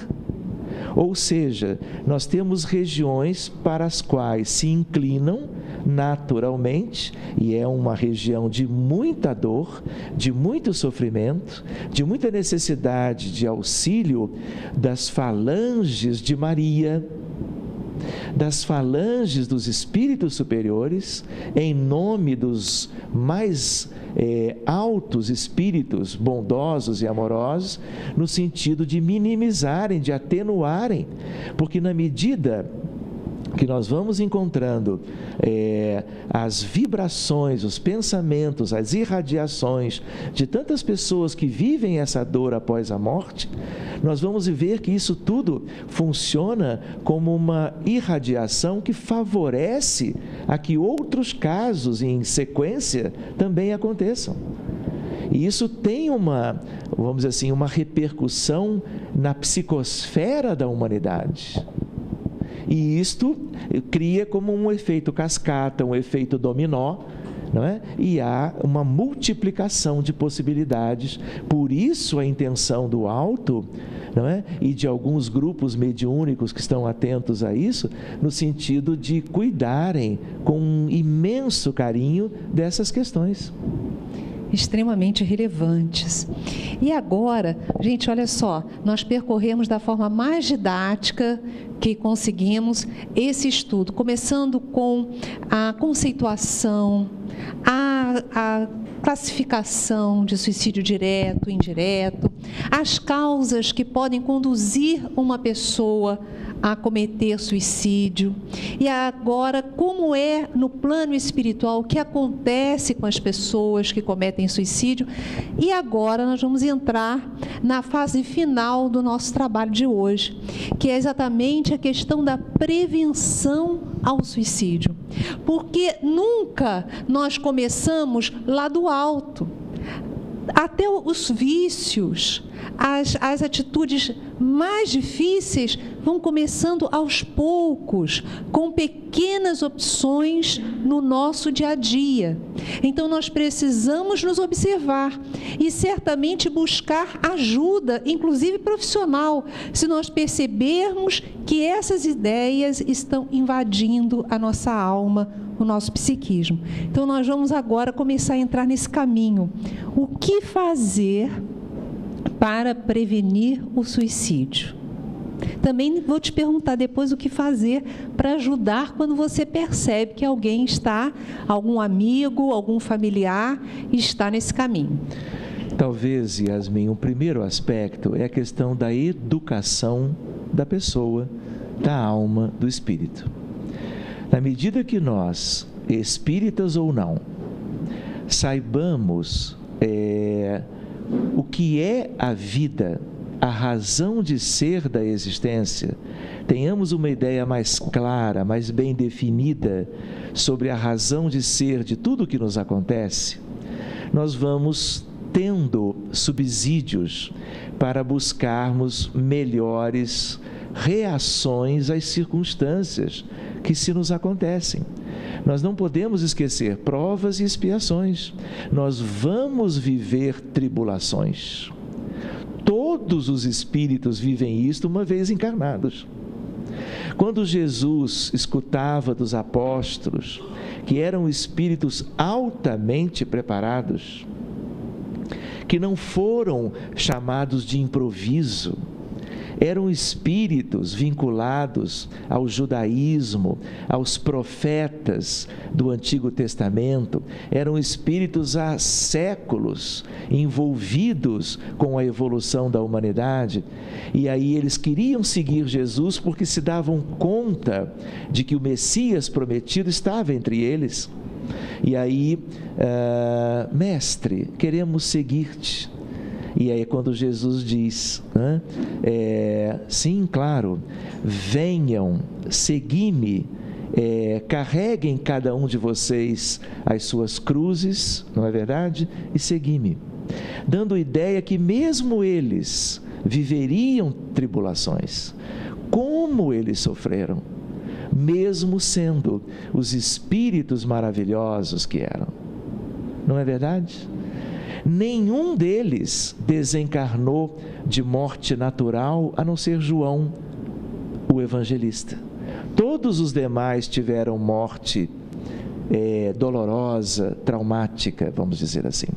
Speaker 3: Ou seja, nós temos regiões para as quais se inclinam naturalmente, e é uma região de muita dor, de muito sofrimento, de muita necessidade de auxílio das falanges de Maria, das falanges dos espíritos superiores, em nome dos mais altos espíritos bondosos e amorosos, no sentido de minimizarem, de atenuarem, porque na medida que nós vamos encontrando as vibrações, os pensamentos, as irradiações de tantas pessoas que vivem essa dor após a morte, nós vamos ver que isso tudo funciona como uma irradiação que favorece a que outros casos em sequência também aconteçam. E isso tem vamos dizer assim, uma repercussão na psicosfera da humanidade. E isto cria como um efeito cascata, um efeito dominó, não é? E há uma multiplicação de possibilidades. Por isso a intenção do alto, não é? E de alguns grupos mediúnicos que estão atentos a isso, no sentido de cuidarem com um imenso carinho dessas questões.
Speaker 1: Extremamente relevantes. E agora, gente, olha só, nós percorremos da forma mais didática que conseguimos esse estudo, começando com a conceituação, a classificação de suicídio direto, indireto, as causas que podem conduzir uma pessoa a cometer suicídio. E agora, como é no plano espiritual, o que acontece com as pessoas que cometem suicídio. E agora nós vamos entrar na fase final do nosso trabalho de hoje, que é exatamente a questão da prevenção ao suicídio. Porque nunca nós começamos lá do alto. Até os vícios, as atitudes mais difíceis vão começando aos poucos, com pequenas opções no nosso dia a dia. Então, nós precisamos nos observar e certamente buscar ajuda, inclusive profissional, se nós percebermos que essas ideias estão invadindo a nossa alma, o nosso psiquismo. Então, nós vamos agora começar a entrar nesse caminho. O que fazer para prevenir o suicídio? Também vou te perguntar depois o que fazer para ajudar quando você percebe que alguém está, algum amigo, algum familiar, está nesse caminho.
Speaker 3: Talvez, Yasmin, o primeiro aspecto é a questão da educação da pessoa, da alma, do espírito. Na medida que nós, espíritas ou não, saibamos o que é a vida, a razão de ser da existência, tenhamos uma ideia mais clara, mais bem definida sobre a razão de ser de tudo o que nos acontece, nós vamos tendo subsídios para buscarmos melhores reações às circunstâncias que se nos acontecem. Nós não podemos esquecer provas e expiações. Nós vamos viver tribulações. Todos os espíritos vivem isto uma vez encarnados. Quando Jesus escutava dos apóstolos, que eram espíritos altamente preparados, que não foram chamados de improviso, eram espíritos vinculados ao judaísmo, aos profetas do Antigo Testamento, eram espíritos há séculos envolvidos com a evolução da humanidade, e aí eles queriam seguir Jesus porque se davam conta de que o Messias prometido estava entre eles. E aí, mestre, queremos seguir-te. E aí quando Jesus diz, né, sim, claro, venham, segui-me, carreguem cada um de vocês as suas cruzes, não é verdade? E segui-me, dando ideia que mesmo eles viveriam tribulações, como eles sofreram, mesmo sendo os espíritos maravilhosos que eram, não é verdade? Nenhum deles desencarnou de morte natural, a não ser João, o evangelista. Todos os demais tiveram morte dolorosa, traumática, vamos dizer assim.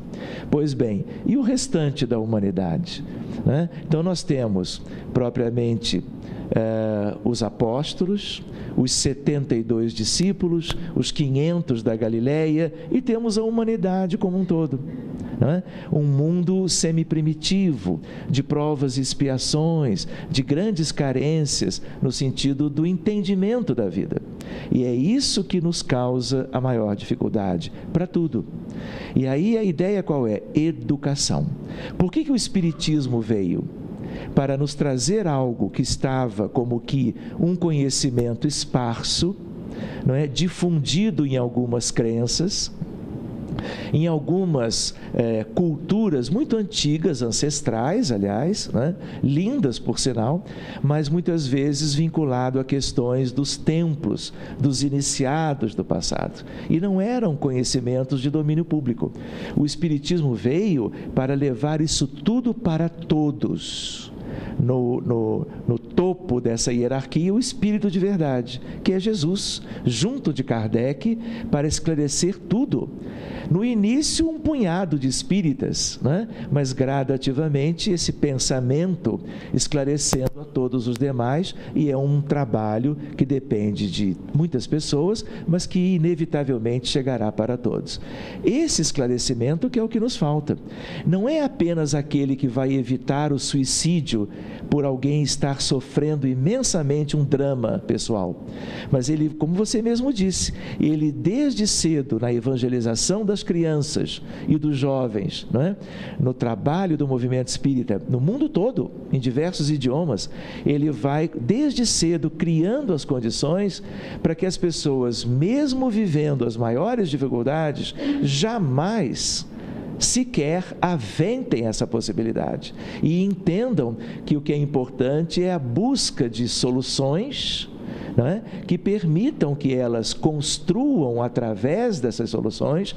Speaker 3: Pois bem, e o restante da humanidade, né? Então nós temos propriamente os apóstolos, os 72 discípulos, os 500 da Galileia, e temos a humanidade como um todo. Um mundo semi-primitivo, de provas e expiações, de grandes carências no sentido do entendimento da vida. E é isso que nos causa a maior dificuldade para tudo. E aí a ideia qual é? Educação. Por que o Espiritismo veio? Para nos trazer algo que estava como que um conhecimento esparso, não é? Difundido em algumas crenças, em algumas culturas muito antigas, ancestrais, aliás, né? Lindas por sinal, mas muitas vezes vinculado a questões dos templos, dos iniciados do passado, e não eram conhecimentos de domínio público. O Espiritismo veio para levar isso tudo para todos. No topo dessa hierarquia, o Espírito de verdade, que é Jesus, junto de Kardec, para esclarecer tudo. No início, um punhado de espíritas, né? Mas gradativamente esse pensamento esclarecendo a todos os demais, e é um trabalho que depende de muitas pessoas, mas que inevitavelmente chegará para todos. Esse esclarecimento que é o que nos falta. Não é apenas aquele que vai evitar o suicídio por alguém estar sofrendo imensamente um drama pessoal, mas ele, como você mesmo disse, ele desde cedo na evangelização das crianças e dos jovens, não é? No trabalho do movimento espírita, no mundo todo, em diversos idiomas, ele vai desde cedo criando as condições para que as pessoas, mesmo vivendo as maiores dificuldades, jamais sequer aventem essa possibilidade e entendam que o que é importante é a busca de soluções, não é? Que permitam que elas construam através dessas soluções,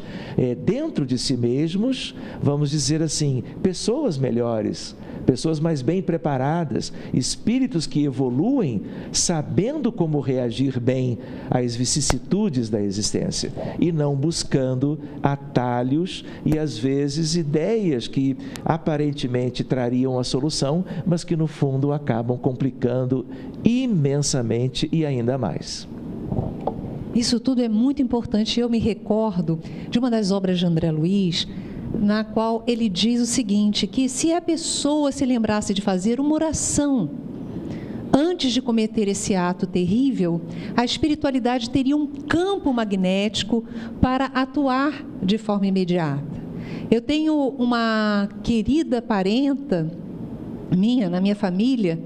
Speaker 3: dentro de si mesmos, vamos dizer assim, pessoas melhores, pessoas mais bem preparadas, espíritos que evoluem sabendo como reagir bem às vicissitudes da existência e não buscando atalhos e às vezes ideias que aparentemente trariam a solução, mas que no fundo acabam complicando imensamente e ainda mais.
Speaker 1: Isso tudo é muito importante. Eu me recordo de uma das obras de André Luiz, na qual ele diz o seguinte, que se a pessoa se lembrasse de fazer uma oração antes de cometer esse ato terrível, a espiritualidade teria um campo magnético para atuar de forma imediata. Eu tenho uma querida parenta minha, na minha família,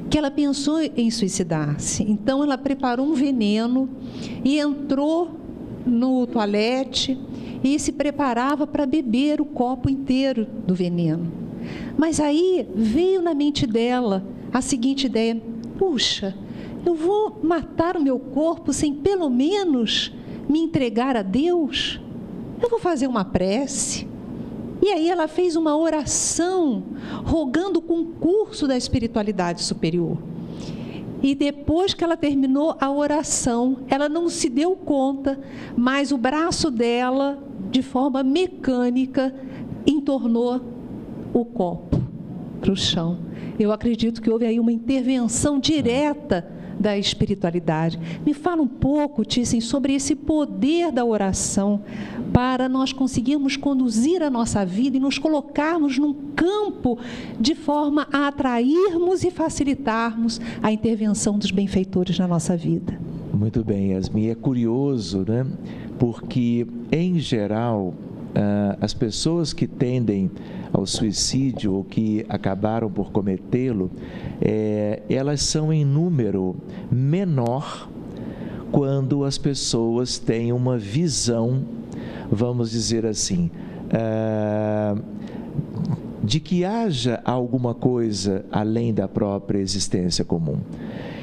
Speaker 1: que ela pensou em suicidar-se. Então ela preparou um veneno e entrou no toalete e se preparava para beber o copo inteiro do veneno. Mas aí veio na mente dela a seguinte ideia: puxa, eu vou matar o meu corpo sem pelo menos me entregar a Deus? Eu vou fazer uma prece. E aí ela fez uma oração rogando o concurso da espiritualidade superior. E depois que ela terminou a oração, ela não se deu conta, mas o braço dela, de forma mecânica, entornou o copo para o chão. Eu acredito que houve aí uma intervenção direta da espiritualidade. Me fala um pouco, Thyssen, sobre esse poder da oração para nós conseguirmos conduzir a nossa vida e nos colocarmos num campo de forma a atrairmos e facilitarmos a intervenção dos benfeitores na nossa vida.
Speaker 3: Muito bem, Yasmin. É curioso, né? Porque, em geral, as pessoas que tendem ao suicídio ou que acabaram por cometê-lo, elas são em número menor quando as pessoas têm uma visão, vamos dizer assim, de que haja alguma coisa além da própria existência comum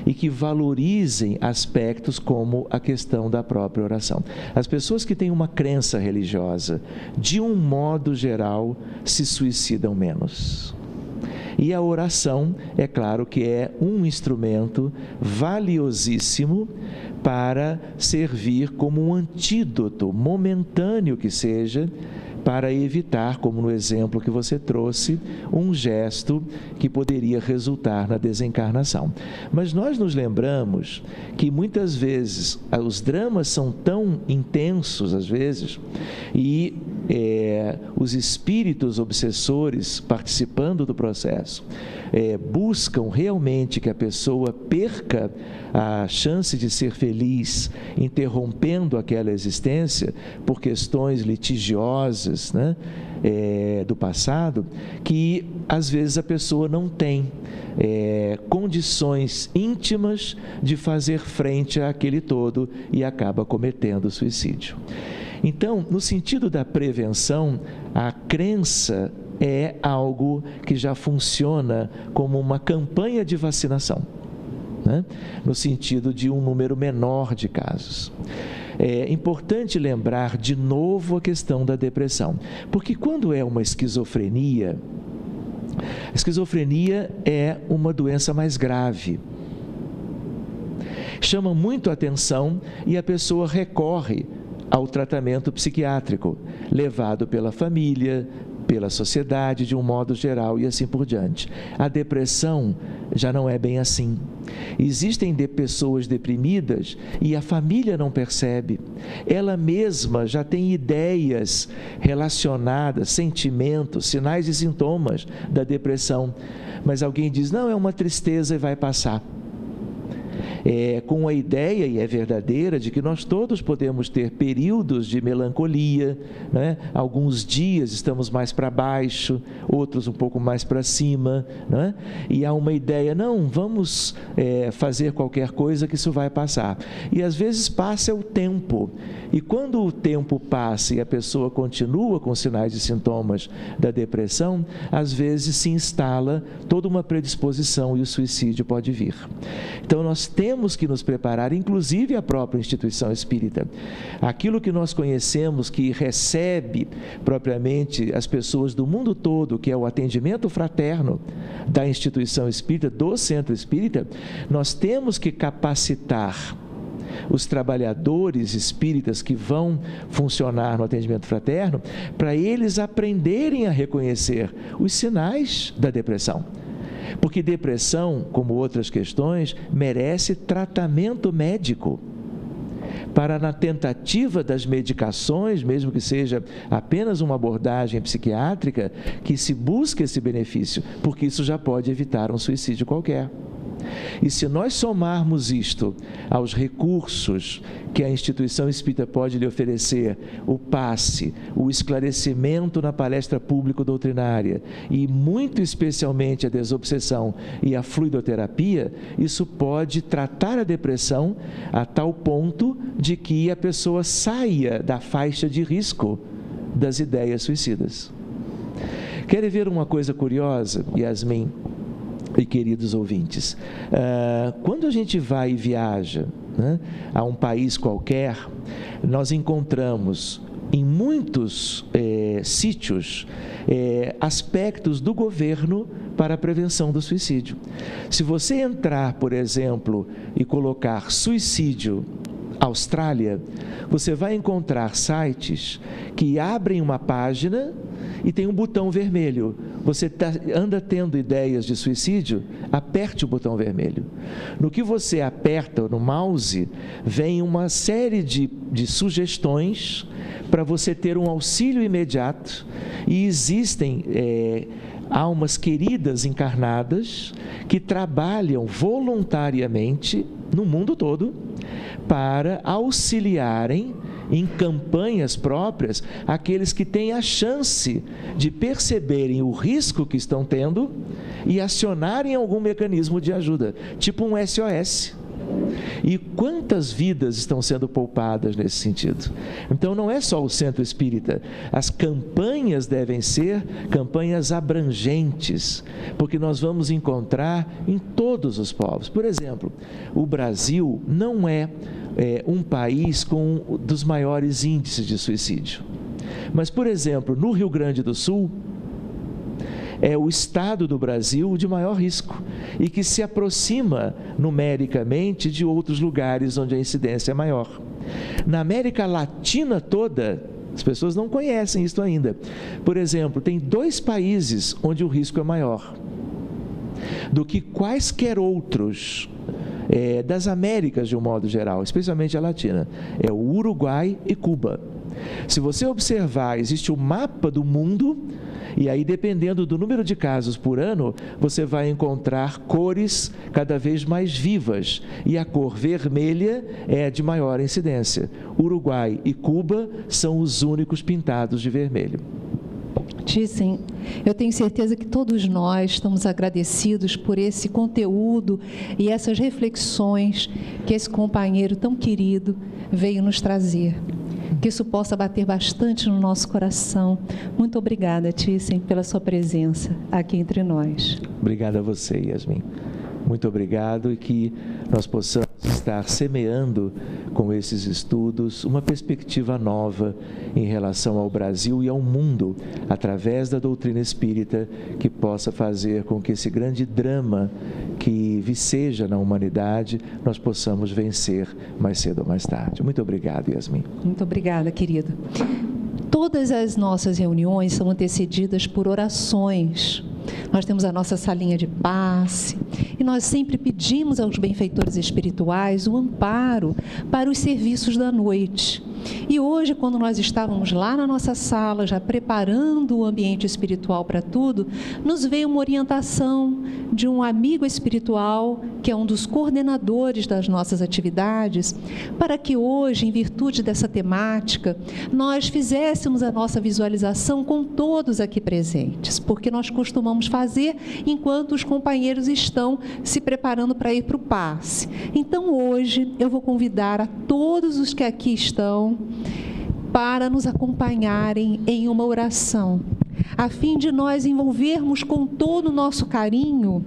Speaker 3: e que valorizem aspectos como a questão da própria oração. As pessoas que têm uma crença religiosa, de um modo geral, se suicidam menos. E a oração, é claro que é um instrumento valiosíssimo para servir como um antídoto, momentâneo que seja, para evitar, como no exemplo que você trouxe, um gesto que poderia resultar na desencarnação. Mas nós nos lembramos que muitas vezes os dramas são tão intensos, às vezes, e os espíritos obsessores participando do processo buscam realmente que a pessoa perca a chance de ser feliz, interrompendo aquela existência por questões litigiosas, né, do passado, que às vezes a pessoa não tem condições íntimas de fazer frente àquele todo e acaba cometendo suicídio. Então, no sentido da prevenção, a crença é algo que já funciona como uma campanha de vacinação, né? No sentido de um número menor de casos. É importante lembrar de novo a questão da depressão, porque quando é uma esquizofrenia, a esquizofrenia é uma doença mais grave. Chama muito a atenção e a pessoa recorre ao tratamento psiquiátrico, levado pela família, pela sociedade de um modo geral e assim por diante. A depressão já não é bem assim. Existem pessoas deprimidas e a família não percebe. Ela mesma já tem ideias relacionadas, sentimentos, sinais e sintomas da depressão. Mas alguém diz, não, é uma tristeza e vai passar. Com a ideia, e é verdadeira, de que nós todos podemos ter períodos de melancolia, né? Alguns dias estamos mais para baixo, outros um pouco mais para cima, né? E há uma ideia, não, vamos fazer qualquer coisa que isso vai passar. E às vezes passa o tempo, e quando o tempo passa e a pessoa continua com sinais e sintomas da depressão, às vezes se instala toda uma predisposição e o suicídio pode vir. Então nós temos que nos preparar, inclusive a própria instituição espírita. Aquilo que nós conhecemos, que recebe propriamente as pessoas do mundo todo, que é o atendimento fraterno da instituição espírita, do centro espírita, nós temos que capacitar os trabalhadores espíritas que vão funcionar no atendimento fraterno, para eles aprenderem a reconhecer os sinais da depressão. Porque depressão, como outras questões, merece tratamento médico. Para, na tentativa das medicações, mesmo que seja apenas uma abordagem psiquiátrica, que se busque esse benefício, porque isso já pode evitar um suicídio qualquer. E se nós somarmos isto aos recursos que a instituição espírita pode lhe oferecer, o passe, o esclarecimento na palestra público-doutrinária e muito especialmente a desobsessão e a fluidoterapia, isso pode tratar a depressão a tal ponto de que a pessoa saia da faixa de risco das ideias suicidas. Querem ver uma coisa curiosa, Yasmin e queridos ouvintes? Quando a gente vai e viaja, né, a um país qualquer, nós encontramos em muitos sítios aspectos do governo para a prevenção do suicídio. Se você entrar, por exemplo, e colocar suicídio Austrália, você vai encontrar sites que abrem uma página e tem um botão vermelho. Você anda tendo ideias de suicídio? Aperte o botão vermelho. No que você aperta no mouse, vem uma série de sugestões para você ter um auxílio imediato, e existem almas queridas encarnadas que trabalham voluntariamente no mundo todo para auxiliarem em campanhas próprias aqueles que têm a chance de perceberem o risco que estão tendo e acionarem algum mecanismo de ajuda, tipo um SOS. E quantas vidas estão sendo poupadas nesse sentido? Então não é só o centro espírita, as campanhas devem ser campanhas abrangentes, porque nós vamos encontrar em todos os povos. Por exemplo, o Brasil não é um país com dos maiores índices de suicídio, mas, por exemplo, no Rio Grande do Sul, é o estado do Brasil de maior risco e que se aproxima numericamente de outros lugares onde a incidência é maior. Na América Latina toda, as pessoas não conhecem isso ainda. Por exemplo, tem 2 países onde o risco é maior do que quaisquer outros das Américas de um modo geral, especialmente a latina. É o Uruguai e Cuba. Se você observar, existe o mapa do mundo, e aí, dependendo do número de casos por ano, você vai encontrar cores cada vez mais vivas, e a cor vermelha é de maior incidência. Uruguai e Cuba são os únicos pintados de vermelho.
Speaker 1: Dizem, eu tenho certeza que todos nós estamos agradecidos por esse conteúdo e essas reflexões que esse companheiro tão querido veio nos trazer. Que isso possa bater bastante no nosso coração. Muito obrigada, Thyssen, pela sua presença aqui entre nós.
Speaker 3: Obrigado a você, Yasmin. Muito obrigado, e que nós possamos estar semeando com esses estudos uma perspectiva nova em relação ao Brasil e ao mundo, através da doutrina espírita, que possa fazer com que esse grande drama que viceja na humanidade, nós possamos vencer mais cedo ou mais tarde. Muito obrigado, Yasmin.
Speaker 1: Muito obrigada, querido. Todas as nossas reuniões são antecedidas por orações. Nós temos a nossa salinha de passe e nós sempre pedimos aos benfeitores espirituais o amparo para os serviços da noite. E hoje, quando nós estávamos lá na nossa sala, já preparando o ambiente espiritual para tudo, nos veio uma orientação de um amigo espiritual, que é um dos coordenadores das nossas atividades, para que hoje, em virtude dessa temática, nós fizéssemos a nossa visualização com todos aqui presentes, porque nós costumamos fazer enquanto os companheiros estão se preparando para ir para o passe. Então, hoje, eu vou convidar a todos os que aqui estão para nos acompanharem em uma oração, a fim de nós envolvermos com todo o nosso carinho,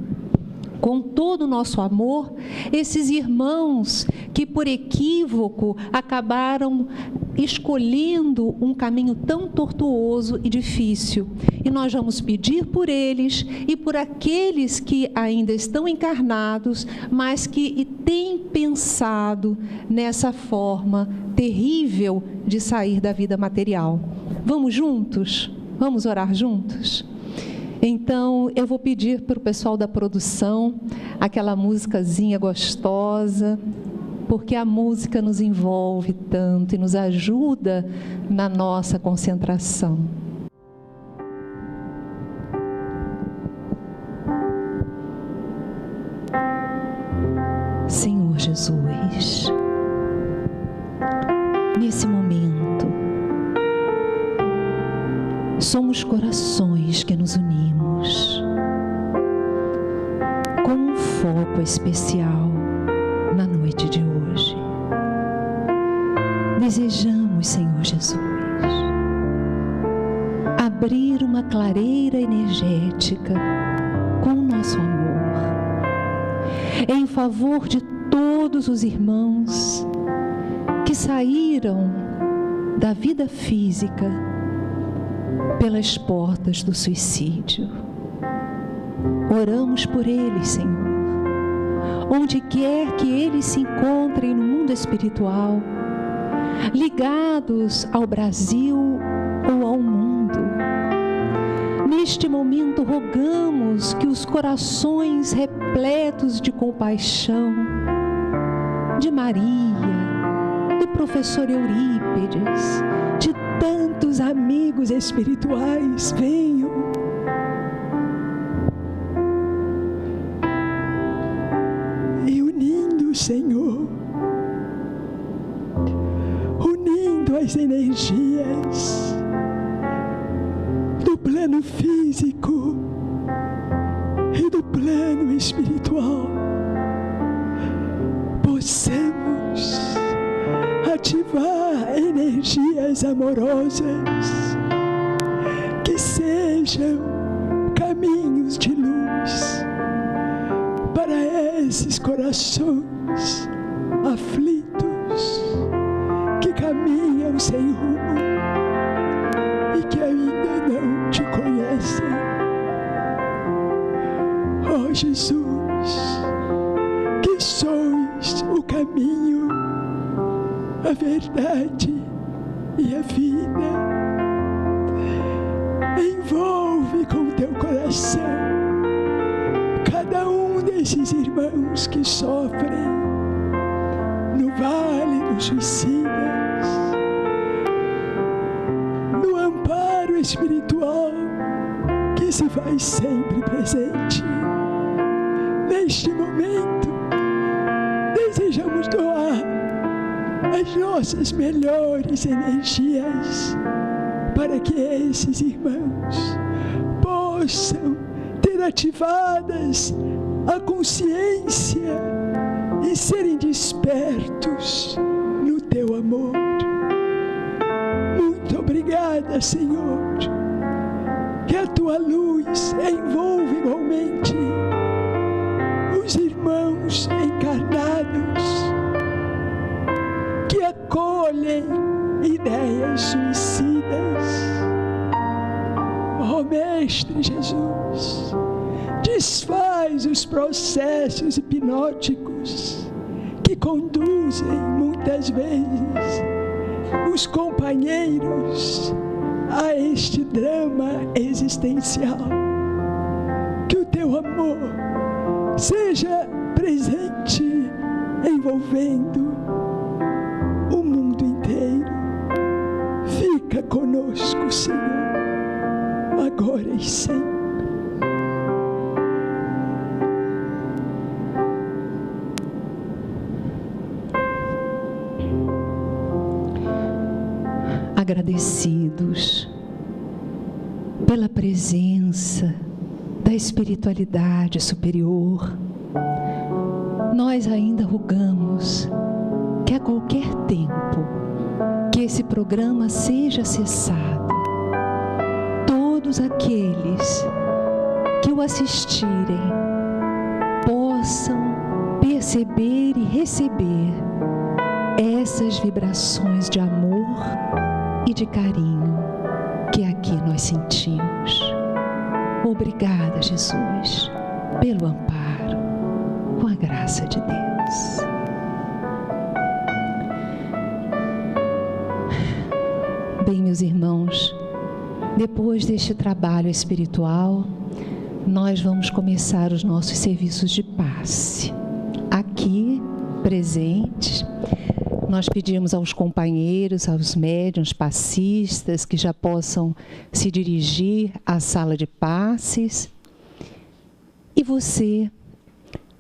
Speaker 1: com todo o nosso amor, esses irmãos que por equívoco acabaram escolhendo um caminho tão tortuoso e difícil. E nós vamos pedir por eles e por aqueles que ainda estão encarnados, mas que têm pensado nessa forma terrível de sair da vida material. Vamos juntos? Vamos orar juntos? Então, eu vou pedir para o pessoal da produção aquela musicazinha gostosa, porque a música nos envolve tanto e nos ajuda na nossa concentração. Senhor Jesus, nesse momento, somos corações que nos unimos com um foco especial na noite de hoje. Desejamos, Senhor Jesus, abrir uma clareira energética com o nosso amor em favor de todos os irmãos que saíram da vida física pelas portas do suicídio. Oramos por eles, Senhor, onde quer que eles se encontrem no mundo espiritual, ligados ao Brasil ou ao mundo. Neste momento, rogamos que os corações repletos de compaixão, de Maria, do professor Eurípides, de tantos amigos espirituais, venham e unindo, Senhor, unindo
Speaker 4: físico e do plano espiritual, possamos ativar energias amorosas que sejam caminhos de luz para esses corações aflitos que caminham sem rumo e que ainda não te conhecem. Ó Jesus, que sois o caminho, a verdade e a vida, envolve com teu coração cada um desses irmãos que sofrem no vale dos suicidas, no amparo espiritual que se faz sempre presente. Neste momento, desejamos doar as nossas melhores energias para que esses irmãos possam ter ativadas a consciência e serem despertos no teu amor. Muito obrigada, Senhor, que a tua luz envolva igualmente os irmãos encarnados que acolhem ideias suicidas. Ó Mestre Jesus, desfaz os processos hipnóticos que conduzem muitas vezes os companheiros a este drama existencial. Que o teu amor seja presente, envolvendo o mundo inteiro. Fica conosco, Senhor, agora e sempre.
Speaker 1: Agradecidos pela presença da espiritualidade superior, nós ainda rogamos que a qualquer tempo que esse programa seja cessado, todos aqueles que o assistirem possam perceber e receber essas vibrações de amor e de carinho que aqui nós sentimos. Obrigada, Jesus, pelo amparo, com a graça de Deus. Bem, meus irmãos, depois deste trabalho espiritual, nós vamos começar os nossos serviços de passe. Aqui, presentes, nós pedimos aos companheiros, aos médiuns, passistas, que já possam se dirigir à sala de passes. E você,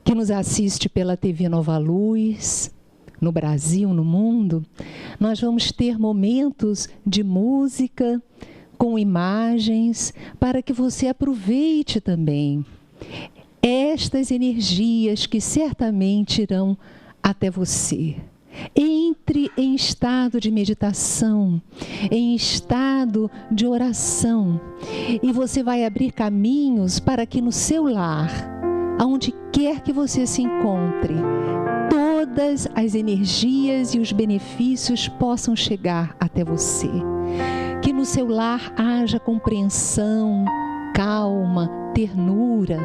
Speaker 1: que nos assiste pela TV Nova Luz, no Brasil, no mundo, nós vamos ter momentos de música, com imagens, para que você aproveite também estas energias que certamente irão até você. Entre em estado de meditação, em estado de oração, e você vai abrir caminhos para que no seu lar, aonde quer que você se encontre, todas as energias e os benefícios possam chegar até você. Que no seu lar haja compreensão, calma, ternura,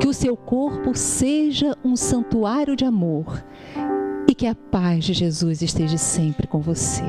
Speaker 1: que o seu corpo seja um santuário de amor e que a paz de Jesus esteja sempre com você.